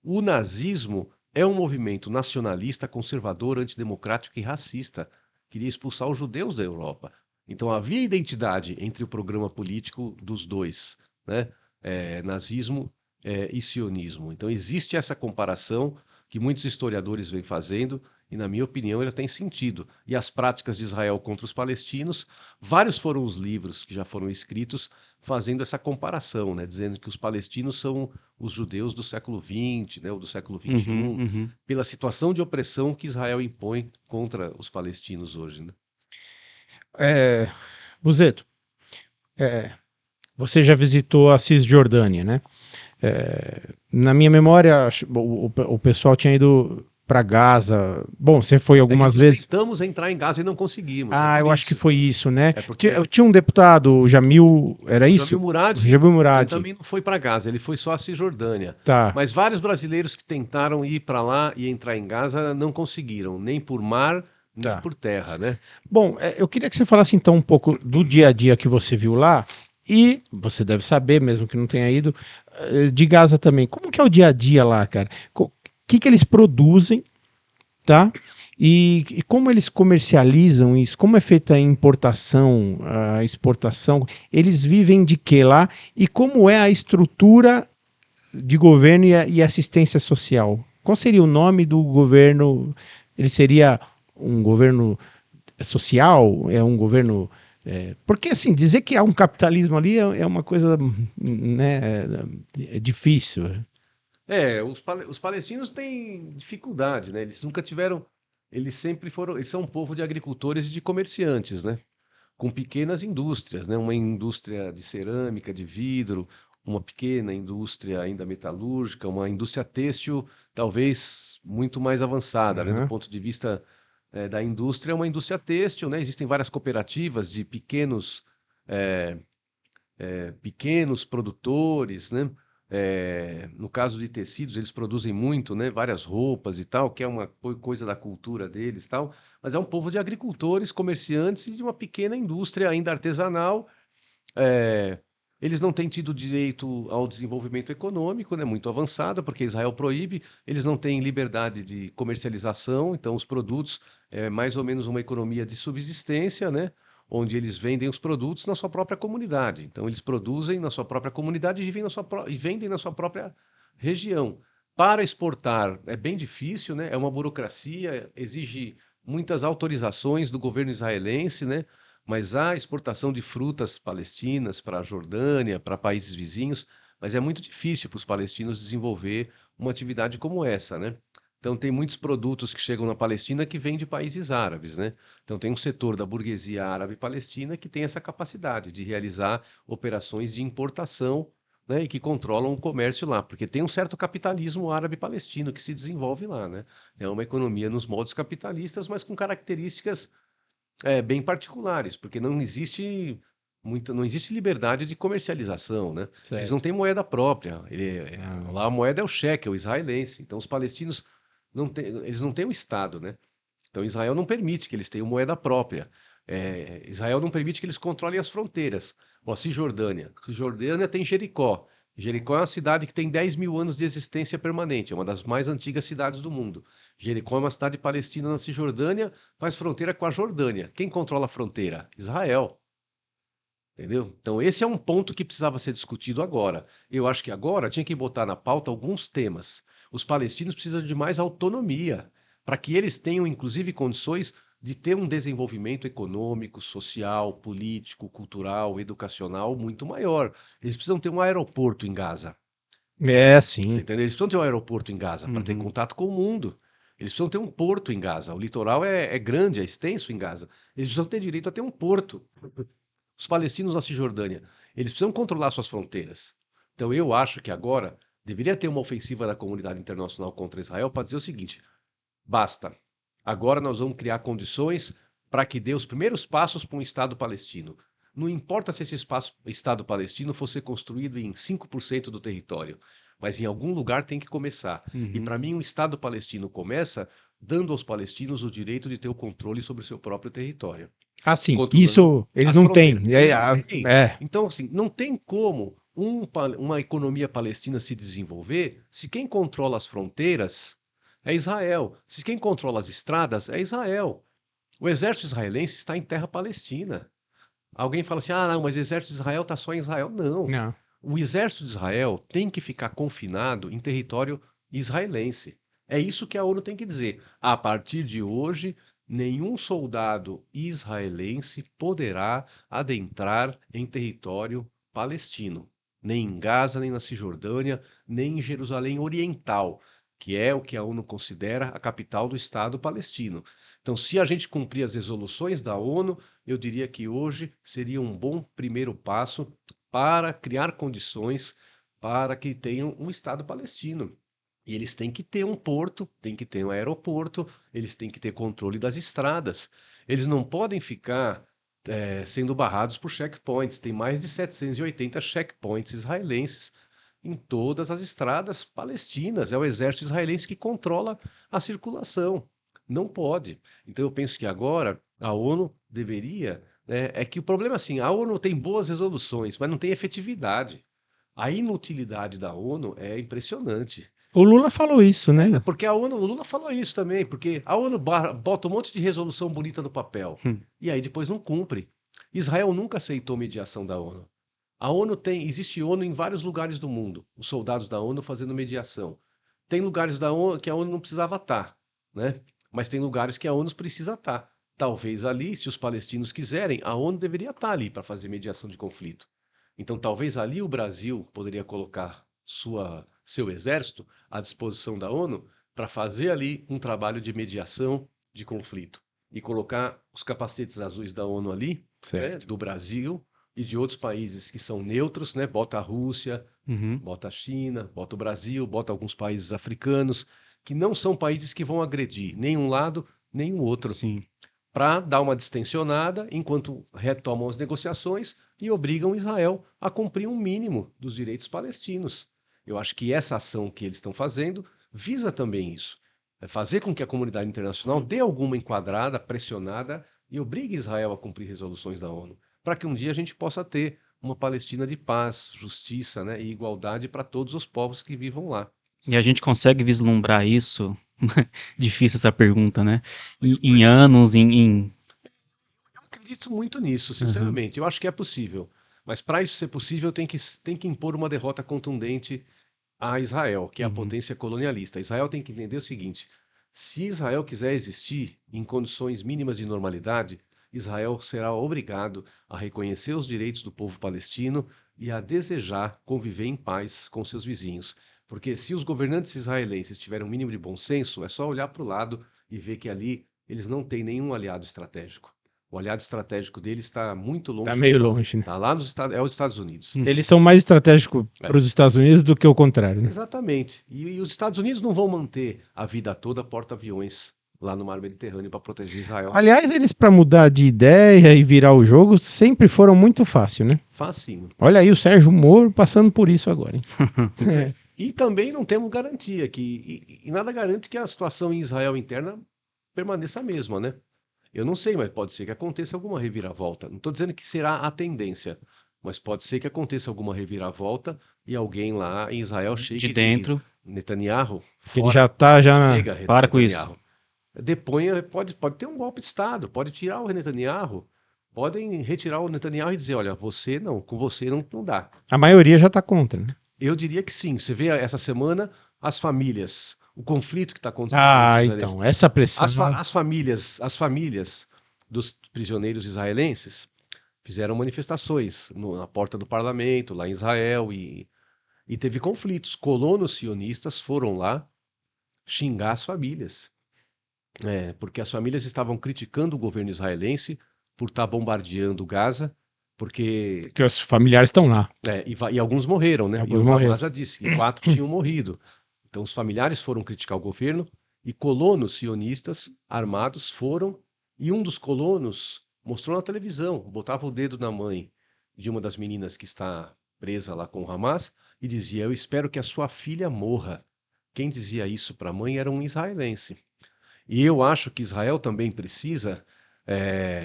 O nazismo é um movimento nacionalista, conservador, antidemocrático e racista, queria expulsar os judeus da Europa. Então havia identidade entre o programa político dos dois, né? Nazismo e sionismo. Então existe essa comparação que muitos historiadores vêm fazendo e, na minha opinião, ela tem sentido. E as práticas de Israel contra os palestinos, vários foram os livros que já foram escritos fazendo essa comparação, né? Dizendo que os palestinos são os judeus do século XX, né? Ou do século XXI, pela situação de opressão que Israel impõe contra os palestinos hoje, né? Buzeto, você já visitou a Cisjordânia, né? Na minha memória, o pessoal tinha ido para Gaza. Bom, você foi algumas vezes. Tentamos entrar em Gaza e não conseguimos. Eu acho que foi isso, né? porque Tinha um deputado, o Jamil, era isso? Jamil Murad. Jamil Murad. Ele também não foi para Gaza, ele foi só a Cisjordânia. Tá. Mas vários brasileiros que tentaram ir para lá e entrar em Gaza não conseguiram, nem por mar, nem por terra, né? Bom, eu queria que você falasse então um pouco do dia a dia que você viu lá. E você deve saber, mesmo que não tenha ido, de Gaza também. Como que é o dia a dia lá, cara? O que eles produzem, tá? E como eles comercializam isso? Como é feita a importação, a exportação? Eles vivem de quê lá? E como é a estrutura de governo e assistência social? Qual seria o nome do governo? Ele seria um governo social? É um governo... porque, assim, dizer que há um capitalismo ali é uma coisa, né, difícil. Os palestinos têm dificuldade, né? Eles nunca tiveram, eles sempre foram, eles são um povo de agricultores e de comerciantes, né? Com pequenas indústrias, né? Uma indústria de cerâmica, de vidro, uma pequena indústria ainda metalúrgica, uma indústria têxtil talvez muito mais avançada, né? Do Aham. ponto de vista da indústria, é uma indústria têxtil, né? Existem várias cooperativas de pequenos produtores, né? No caso de tecidos, eles produzem muito, né? Várias roupas e tal, que é uma coisa da cultura deles, e tal. Mas é um povo de agricultores, comerciantes e de uma pequena indústria ainda artesanal. É, Eles não têm tido direito ao desenvolvimento econômico, né? Muito avançado, porque Israel proíbe. Eles não têm liberdade de comercialização, então os produtos é mais ou menos uma economia de subsistência, né? Onde eles vendem os produtos na sua própria comunidade. Então, eles produzem na sua própria comunidade e e vendem na sua própria região. Para exportar é bem difícil, né? É uma burocracia, exige muitas autorizações do governo israelense, né? Mas há exportação de frutas palestinas para a Jordânia, para países vizinhos, mas é muito difícil para os palestinos desenvolver uma atividade como essa, né? Então, tem muitos produtos que chegam na Palestina que vêm de países árabes, né? Então, tem um setor da burguesia árabe palestina que tem essa capacidade de realizar operações de importação, né? E que controlam o comércio lá, porque tem um certo capitalismo árabe-palestino que se desenvolve lá, né? É uma economia nos moldes capitalistas, mas com características bem particulares, porque não existe liberdade de comercialização, né? Eles não Certo. têm moeda própria. Ah, Lá a moeda é o shekel, o israelense. Então os palestinos eles não têm um Estado, né? Então Israel não permite que eles tenham moeda própria. Israel não permite que eles controlem as fronteiras. Ó, Cisjordânia. Cisjordânia tem Jericó. Jericó é uma cidade que tem 10 mil anos de existência permanente, é uma das mais antigas cidades do mundo. Jericó é uma cidade palestina na Cisjordânia, faz fronteira com a Jordânia. Quem controla a fronteira? Israel. Entendeu? Então, esse é um ponto que precisava ser discutido agora. Eu acho que agora tinha que botar na pauta alguns temas. Os palestinos precisam de mais autonomia, para que eles tenham, inclusive, condições de ter um desenvolvimento econômico, social, político, cultural, educacional muito maior. Eles precisam ter um aeroporto em Gaza. é, Você sim. entendeu? Eles precisam ter um aeroporto em Gaza para ter Uhum. contato com o mundo. Eles precisam ter um porto em Gaza. O litoral é grande, é extenso em Gaza. Eles precisam ter direito a ter um porto. Os palestinos na Cisjordânia, eles precisam controlar suas fronteiras. Então eu acho que agora deveria ter uma ofensiva da comunidade internacional contra Israel para dizer o seguinte: basta. Agora nós vamos criar condições para que dê os primeiros passos para um Estado palestino. Não importa se esse Estado palestino fosse construído em 5% do território, mas em algum lugar tem que começar. E Uhum. para mim, um Estado palestino começa dando aos palestinos o direito de ter o controle sobre o seu próprio território, Ah, sim. controlando Isso eles as não fronteiras. têm. Eles não têm. É. Então, assim, não tem como uma economia palestina se desenvolver se quem controla as fronteiras é Israel. Se quem controla as estradas é Israel. O exército israelense está em terra palestina. Alguém fala assim: ah, não, mas o exército de Israel está só em Israel. Não. Não. O exército de Israel tem que ficar confinado em território israelense. É isso que a ONU tem que dizer. A partir de hoje, nenhum soldado israelense poderá adentrar em território palestino, nem em Gaza, nem na Cisjordânia, nem em Jerusalém Oriental, que é o que a ONU considera a capital do Estado palestino. Então, se a gente cumprir as resoluções da ONU, eu diria que hoje seria um bom primeiro passo para criar condições para que tenham um Estado palestino. E eles têm que ter um porto, têm que ter um aeroporto, eles têm que ter controle das estradas. Eles não podem ficar sendo barrados por checkpoints. Tem mais de 780 checkpoints israelenses em todas as estradas palestinas. É o exército israelense que controla a circulação. Não pode. Então eu penso que agora a ONU deveria. É que o problema é assim: a ONU tem boas resoluções, mas não tem efetividade. A inutilidade da ONU é impressionante. O Lula falou isso, né? Porque a ONU, o Lula falou isso também, porque a ONU bota um monte de resolução bonita no papel Hum. e aí depois não cumpre. Israel nunca aceitou mediação da ONU. Existe ONU em vários lugares do mundo, os soldados da ONU fazendo mediação. Tem lugares da ONU que a ONU não precisava estar, né? Mas tem lugares que a ONU precisa estar. Talvez ali, se os palestinos quiserem, a ONU deveria estar ali para fazer mediação de conflito. Então, talvez ali o Brasil poderia colocar seu exército à disposição da ONU para fazer ali um trabalho de mediação de conflito e colocar os capacetes azuis da ONU ali, né, Certo. do Brasil e de outros países que são neutros, né, bota a Rússia, Uhum. bota a China, bota o Brasil, bota alguns países africanos, que não são países que vão agredir nenhum lado, nem o outro, Sim. para dar uma distensionada enquanto retomam as negociações e obrigam Israel a cumprir um mínimo dos direitos palestinos. Eu acho que essa ação que eles estão fazendo visa também isso. É fazer com que a comunidade internacional dê alguma enquadrada, pressionada e obrigue Israel a cumprir resoluções da ONU, para que um dia a gente possa ter uma Palestina de paz, justiça, né, e igualdade para todos os povos que vivam lá. E a gente consegue vislumbrar isso? Difícil essa pergunta, né? Em anos, Eu acredito muito nisso, Uhum. sinceramente. Eu acho que é possível. Mas para isso ser possível, tem que impor uma derrota contundente a Israel, que é a Uhum. potência colonialista. Israel tem que entender o seguinte: se Israel quiser existir em condições mínimas de normalidade, Israel será obrigado a reconhecer os direitos do povo palestino e a desejar conviver em paz com seus vizinhos. Porque se os governantes israelenses tiverem um mínimo de bom senso, é só olhar para o lado e ver que ali eles não têm nenhum aliado estratégico. O aliado estratégico deles está muito Tá longe meio deles. longe, né? Está lá nos Estados, é os Estados Unidos. Eles são mais estratégicos É. para os Estados Unidos do que o contrário, né? Exatamente. E os Estados Unidos não vão manter a vida toda porta-aviões lá no mar Mediterrâneo para proteger Israel. Aliás, eles para mudar de ideia e virar o jogo sempre foram muito fácil, né? Facinho. Olha aí o Sérgio Moro passando por isso agora, hein? É. E também não temos garantia e nada garante que a situação em Israel interna permaneça a mesma, né? Eu não sei, mas pode ser que aconteça alguma reviravolta. Não estou dizendo que será a tendência, mas pode ser que aconteça alguma reviravolta e alguém lá em Israel chegue De e diga: dentro. Netanyahu, Que ele fora, já tá já chega, Para com isso. Netanyahu. Deponha, pode ter um golpe de Estado, pode tirar o Netanyahu, podem retirar o Netanyahu e dizer: olha, você não, com você não dá. a maioria já tá contra, né? Eu diria que sim. Você vê essa semana as famílias, o conflito que está acontecendo entre Ah, os israelenses. então, essa pressão. As famílias dos prisioneiros israelenses fizeram manifestações na porta do parlamento, lá em Israel, e teve conflitos. Colonos sionistas foram lá xingar as famílias. Porque as famílias estavam criticando o governo israelense por estar bombardeando Gaza, porque Que os familiares estão lá. e alguns morreram, né? E Alguns o morreram. Hamas já disse que 4 tinham morrido. Então os familiares foram criticar o governo e colonos sionistas armados foram e um dos colonos mostrou na televisão, botava o dedo na mãe de uma das meninas que está presa lá com o Hamas e dizia: "Eu espero que a sua filha morra." Quem dizia isso para a mãe era um israelense. E eu acho que Israel também precisa,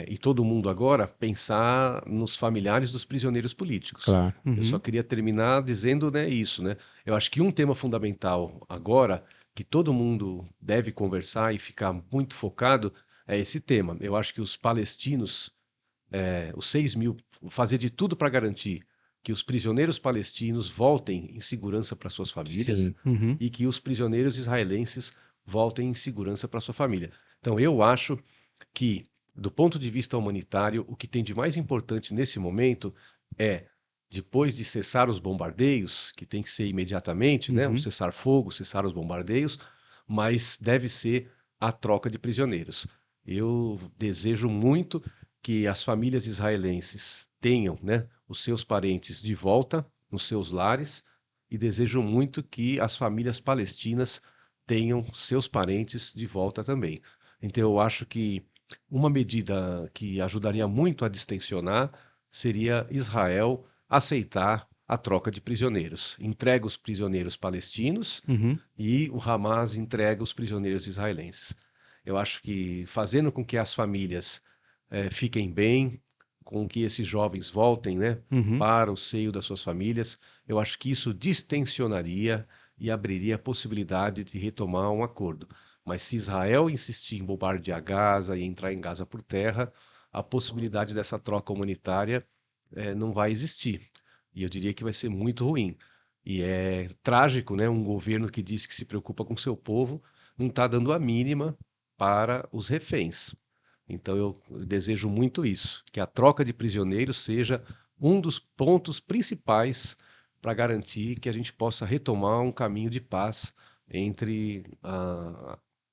e todo mundo agora, pensar nos familiares dos prisioneiros políticos. Claro. Eu só Uhum. queria terminar dizendo, né, isso, né? Eu acho que um tema fundamental agora, que todo mundo deve conversar e ficar muito focado, é esse tema. Eu acho que os palestinos, os 6 mil, fazer de tudo para garantir que os prisioneiros palestinos voltem em segurança para suas famílias Sim. Uhum. e que os prisioneiros israelenses voltem em segurança para sua família. Então, eu acho que, do ponto de vista humanitário, o que tem de mais importante nesse momento é, depois de cessar os bombardeios, que tem que ser imediatamente, né, um Uhum. cessar-fogo, cessar os bombardeios, mas deve ser a troca de prisioneiros. Eu desejo muito que as famílias israelenses tenham, né, os seus parentes de volta nos seus lares e desejo muito que as famílias palestinas tenham seus parentes de volta também. Então, eu acho que uma medida que ajudaria muito a distensionar seria Israel aceitar a troca de prisioneiros. Entrega os prisioneiros palestinos Uhum. e o Hamas entrega os prisioneiros israelenses. Eu acho que fazendo com que as famílias fiquem bem, com que esses jovens voltem, né, Uhum. para o seio das suas famílias, eu acho que isso distensionaria e abriria a possibilidade de retomar um acordo. Mas se Israel insistir em bombardear Gaza e entrar em Gaza por terra, a possibilidade dessa troca humanitária não vai existir. E eu diria que vai ser muito ruim. E é trágico, né? Um governo que diz que se preocupa com seu povo não está dando a mínima para os reféns. Então eu desejo muito isso, que a troca de prisioneiros seja um dos pontos principais para garantir que a gente possa retomar um caminho de paz entre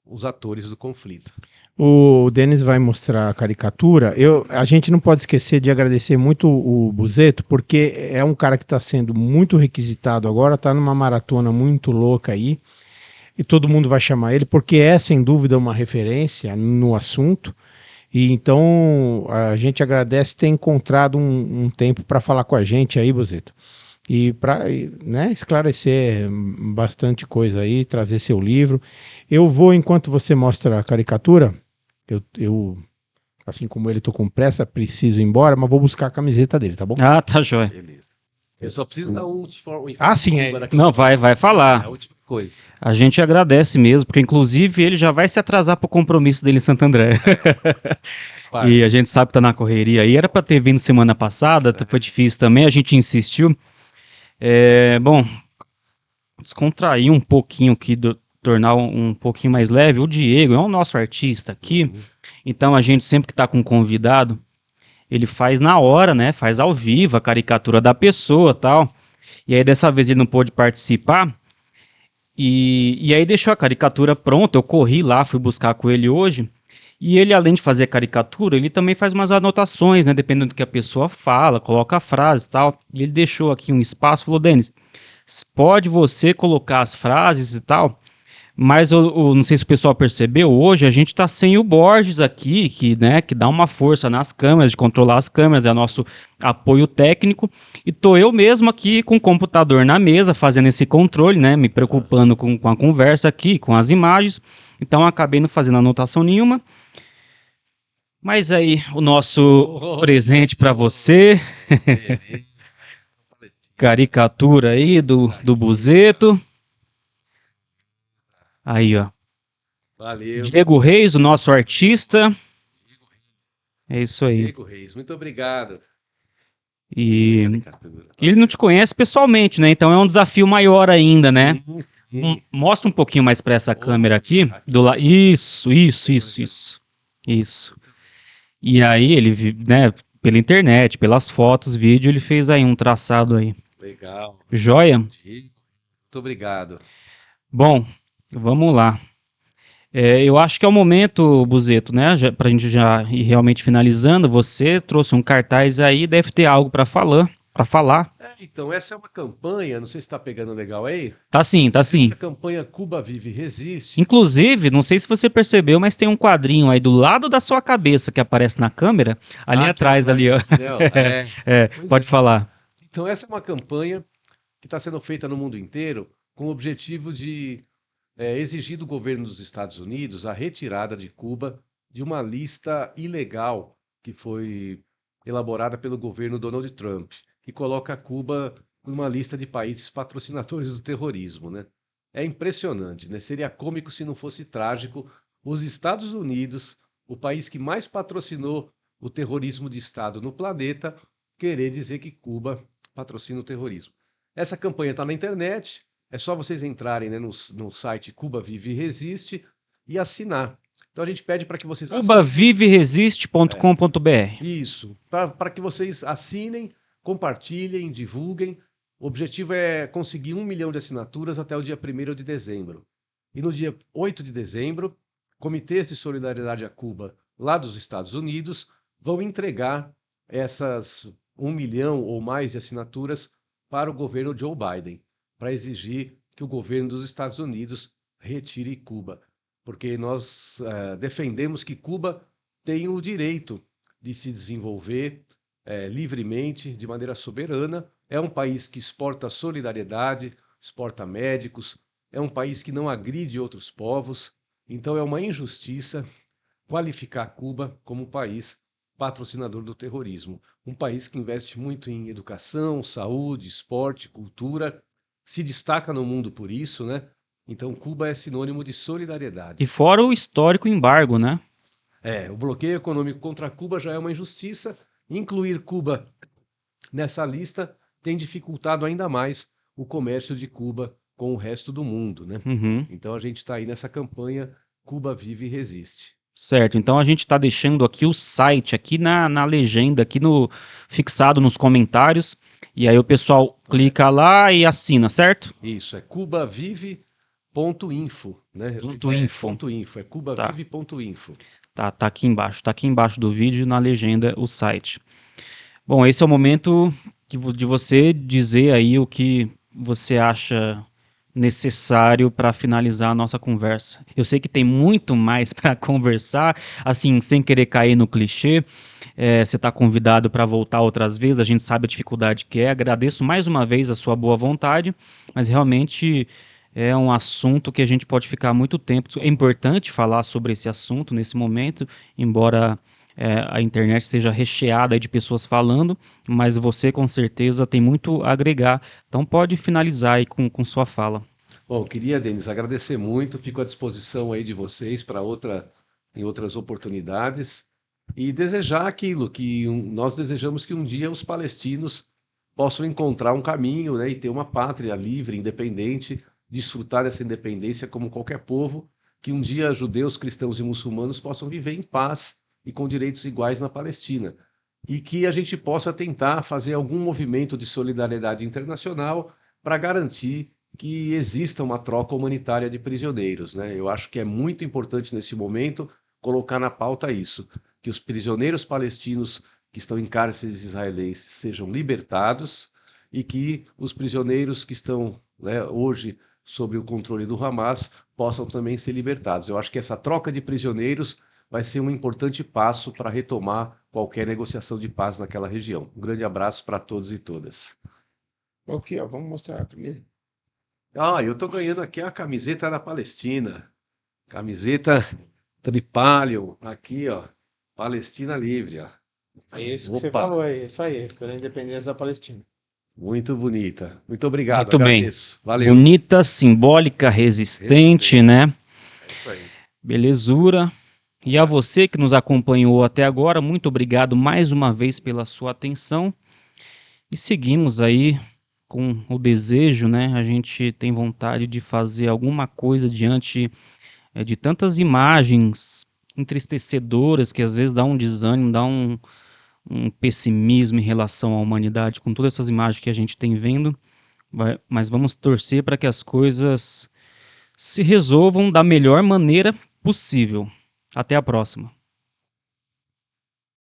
os atores do conflito. O Denis vai mostrar a caricatura. A gente não pode esquecer de agradecer muito o Buzeto, porque é um cara que está sendo muito requisitado agora, está numa maratona muito louca aí, e todo mundo vai chamar ele, porque é sem dúvida uma referência no assunto. E então a gente agradece ter encontrado um tempo para falar com a gente aí, Buzeto. E para, né, esclarecer bastante coisa aí, trazer seu livro. Eu vou, enquanto você mostra a caricatura, assim como ele, estou com pressa, preciso ir embora, mas vou buscar a camiseta dele, tá bom? Ah, tá joia. Beleza. Eu só preciso dar um sim, é. Não, vai É falar. a última coisa. A gente agradece mesmo, porque inclusive ele já vai se atrasar pro compromisso dele em Santo André. E a gente sabe que tá na correria aí. Era para ter vindo semana passada, foi difícil também, a gente insistiu. Bom, descontrair um pouquinho aqui, tornar um pouquinho mais leve. O Diego é o nosso artista aqui, então a gente sempre que tá com um convidado, ele faz na hora, né? Faz ao vivo a caricatura da pessoa, tal. E aí dessa vez ele não pôde participar. E aí deixou a caricatura pronta. Eu corri lá, fui buscar com ele hoje. E ele, além de fazer a caricatura, ele também faz umas anotações, né? Dependendo do que a pessoa fala, coloca a frase e tal. E ele deixou aqui um espaço, falou: Denis, pode você colocar as frases e tal, mas eu não sei se o pessoal percebeu, hoje a gente está sem o Borges aqui, que dá uma força nas câmeras, de controlar as câmeras, é nosso apoio técnico, e tô eu mesmo aqui com o computador na mesa, fazendo esse controle, né, me preocupando com a conversa aqui, com as imagens, então acabei não fazendo anotação nenhuma. Mas aí, o nosso presente para você, caricatura aí do Buzeto. Aí, ó. Valeu. Diego Reis, o nosso artista. É isso aí. Diego Reis, muito obrigado. E ele não te conhece pessoalmente, né? Então é um desafio maior ainda, né? Mostra um pouquinho mais para essa câmera aqui. Isso. E aí ele, né, pela internet, pelas fotos, vídeo, ele fez aí um traçado aí. Legal. Joia? Muito obrigado. Bom, vamos lá. Eu acho que é o momento, Buzeto, né? Para a gente já ir realmente finalizando. Você trouxe um cartaz aí, deve ter algo para falar. Então, essa é uma campanha, não sei se está pegando legal aí. Tá sim. A campanha Cuba Vive e Resiste. Inclusive, não sei se você percebeu, mas tem um quadrinho aí do lado da sua cabeça que aparece na câmera, ali atrás, ali, ó. Pode falar. Então, essa é uma campanha que está sendo feita no mundo inteiro com o objetivo de exigir do governo dos Estados Unidos a retirada de Cuba de uma lista ilegal que foi elaborada pelo governo Donald Trump, que coloca Cuba numa lista de países patrocinadores do terrorismo, né? É impressionante, né? Seria cômico se não fosse trágico os Estados Unidos, o país que mais patrocinou o terrorismo de Estado no planeta, querer dizer que Cuba patrocina o terrorismo. Essa campanha está na internet, é só vocês entrarem, né, no site Cuba Vive e Resiste e assinar. Então a gente pede para que vocês cubaviveresiste.com.br. Isso, para que vocês assinem, compartilhem, divulguem. O objetivo é conseguir 1 milhão de assinaturas até o dia 1º de dezembro. E no dia 8 de dezembro, comitês de solidariedade a Cuba, lá dos Estados Unidos, vão entregar essas 1 milhão ou mais de assinaturas para o governo Joe Biden, para exigir que o governo dos Estados Unidos retire Cuba. Porque nós defendemos que Cuba tem o direito de se desenvolver livremente, de maneira soberana. É um país que exporta solidariedade, exporta médicos, é um país que não agride outros povos. Então é uma injustiça qualificar Cuba como um país patrocinador do terrorismo. Um país que investe muito em educação, saúde, esporte, cultura, se destaca no mundo por isso, né? Então Cuba é sinônimo de solidariedade. E fora o histórico embargo, né? O bloqueio econômico contra Cuba já é uma injustiça. Incluir Cuba nessa lista tem dificultado ainda mais o comércio de Cuba com o resto do mundo, né? Uhum. Então a gente está aí nessa campanha Cuba Vive e Resiste. Certo, então a gente está deixando aqui o site, aqui na legenda, fixado nos comentários, e aí o pessoal clica lá e assina, certo? Isso, é cubavive.info, né? .info. .info, é cubavive.info. Tá aqui embaixo do vídeo, na legenda, o site. Bom, esse é o momento de você dizer aí o que você acha necessário para finalizar a nossa conversa. Eu sei que tem muito mais para conversar, assim, sem querer cair no clichê. Você está convidado para voltar outras vezes, a gente sabe a dificuldade que é. Agradeço mais uma vez a sua boa vontade, mas realmente é um assunto que a gente pode ficar muito tempo. É importante falar sobre esse assunto nesse momento, embora a internet esteja recheada de pessoas falando, mas você com certeza tem muito a agregar. Então pode finalizar aí com sua fala. Bom, queria, Denis, agradecer muito, fico à disposição aí de vocês para em outras oportunidades e desejar aquilo que nós desejamos que um dia os palestinos possam encontrar um caminho, né, e ter uma pátria livre, independente, desfrutar dessa independência como qualquer povo, que um dia judeus, cristãos e muçulmanos possam viver em paz e com direitos iguais na Palestina. E que a gente possa tentar fazer algum movimento de solidariedade internacional para garantir que exista uma troca humanitária de prisioneiros, né? Eu acho que é muito importante nesse momento colocar na pauta isso, que os prisioneiros palestinos que estão em cárceres israelenses sejam libertados e que os prisioneiros que estão, né, hoje sob o controle do Hamas possam também ser libertados. Eu acho que essa troca de prisioneiros vai ser um importante passo para retomar qualquer negociação de paz naquela região. Um grande abraço para todos e todas. Ok, ó, vamos mostrar primeiro. Eu estou ganhando aqui a camiseta da Palestina. Camiseta Tripalium, aqui, ó. Palestina Livre, ó. É isso que você Opa, falou aí, isso aí, pela independência da Palestina. muito bonita. Muito obrigado, Muito bem. agradeço. Valeu. Bonita, simbólica, resistente, Resistente. né? É isso aí. Belezura. E a você que nos acompanhou até agora, muito obrigado mais uma vez pela sua atenção. E seguimos aí com o desejo, né? A gente tem vontade de fazer alguma coisa diante de tantas imagens entristecedoras que às vezes dá um desânimo, dá um pessimismo em relação à humanidade, com todas essas imagens que a gente tem vendo. Mas vamos torcer para que as coisas se resolvam da melhor maneira possível. Até a próxima.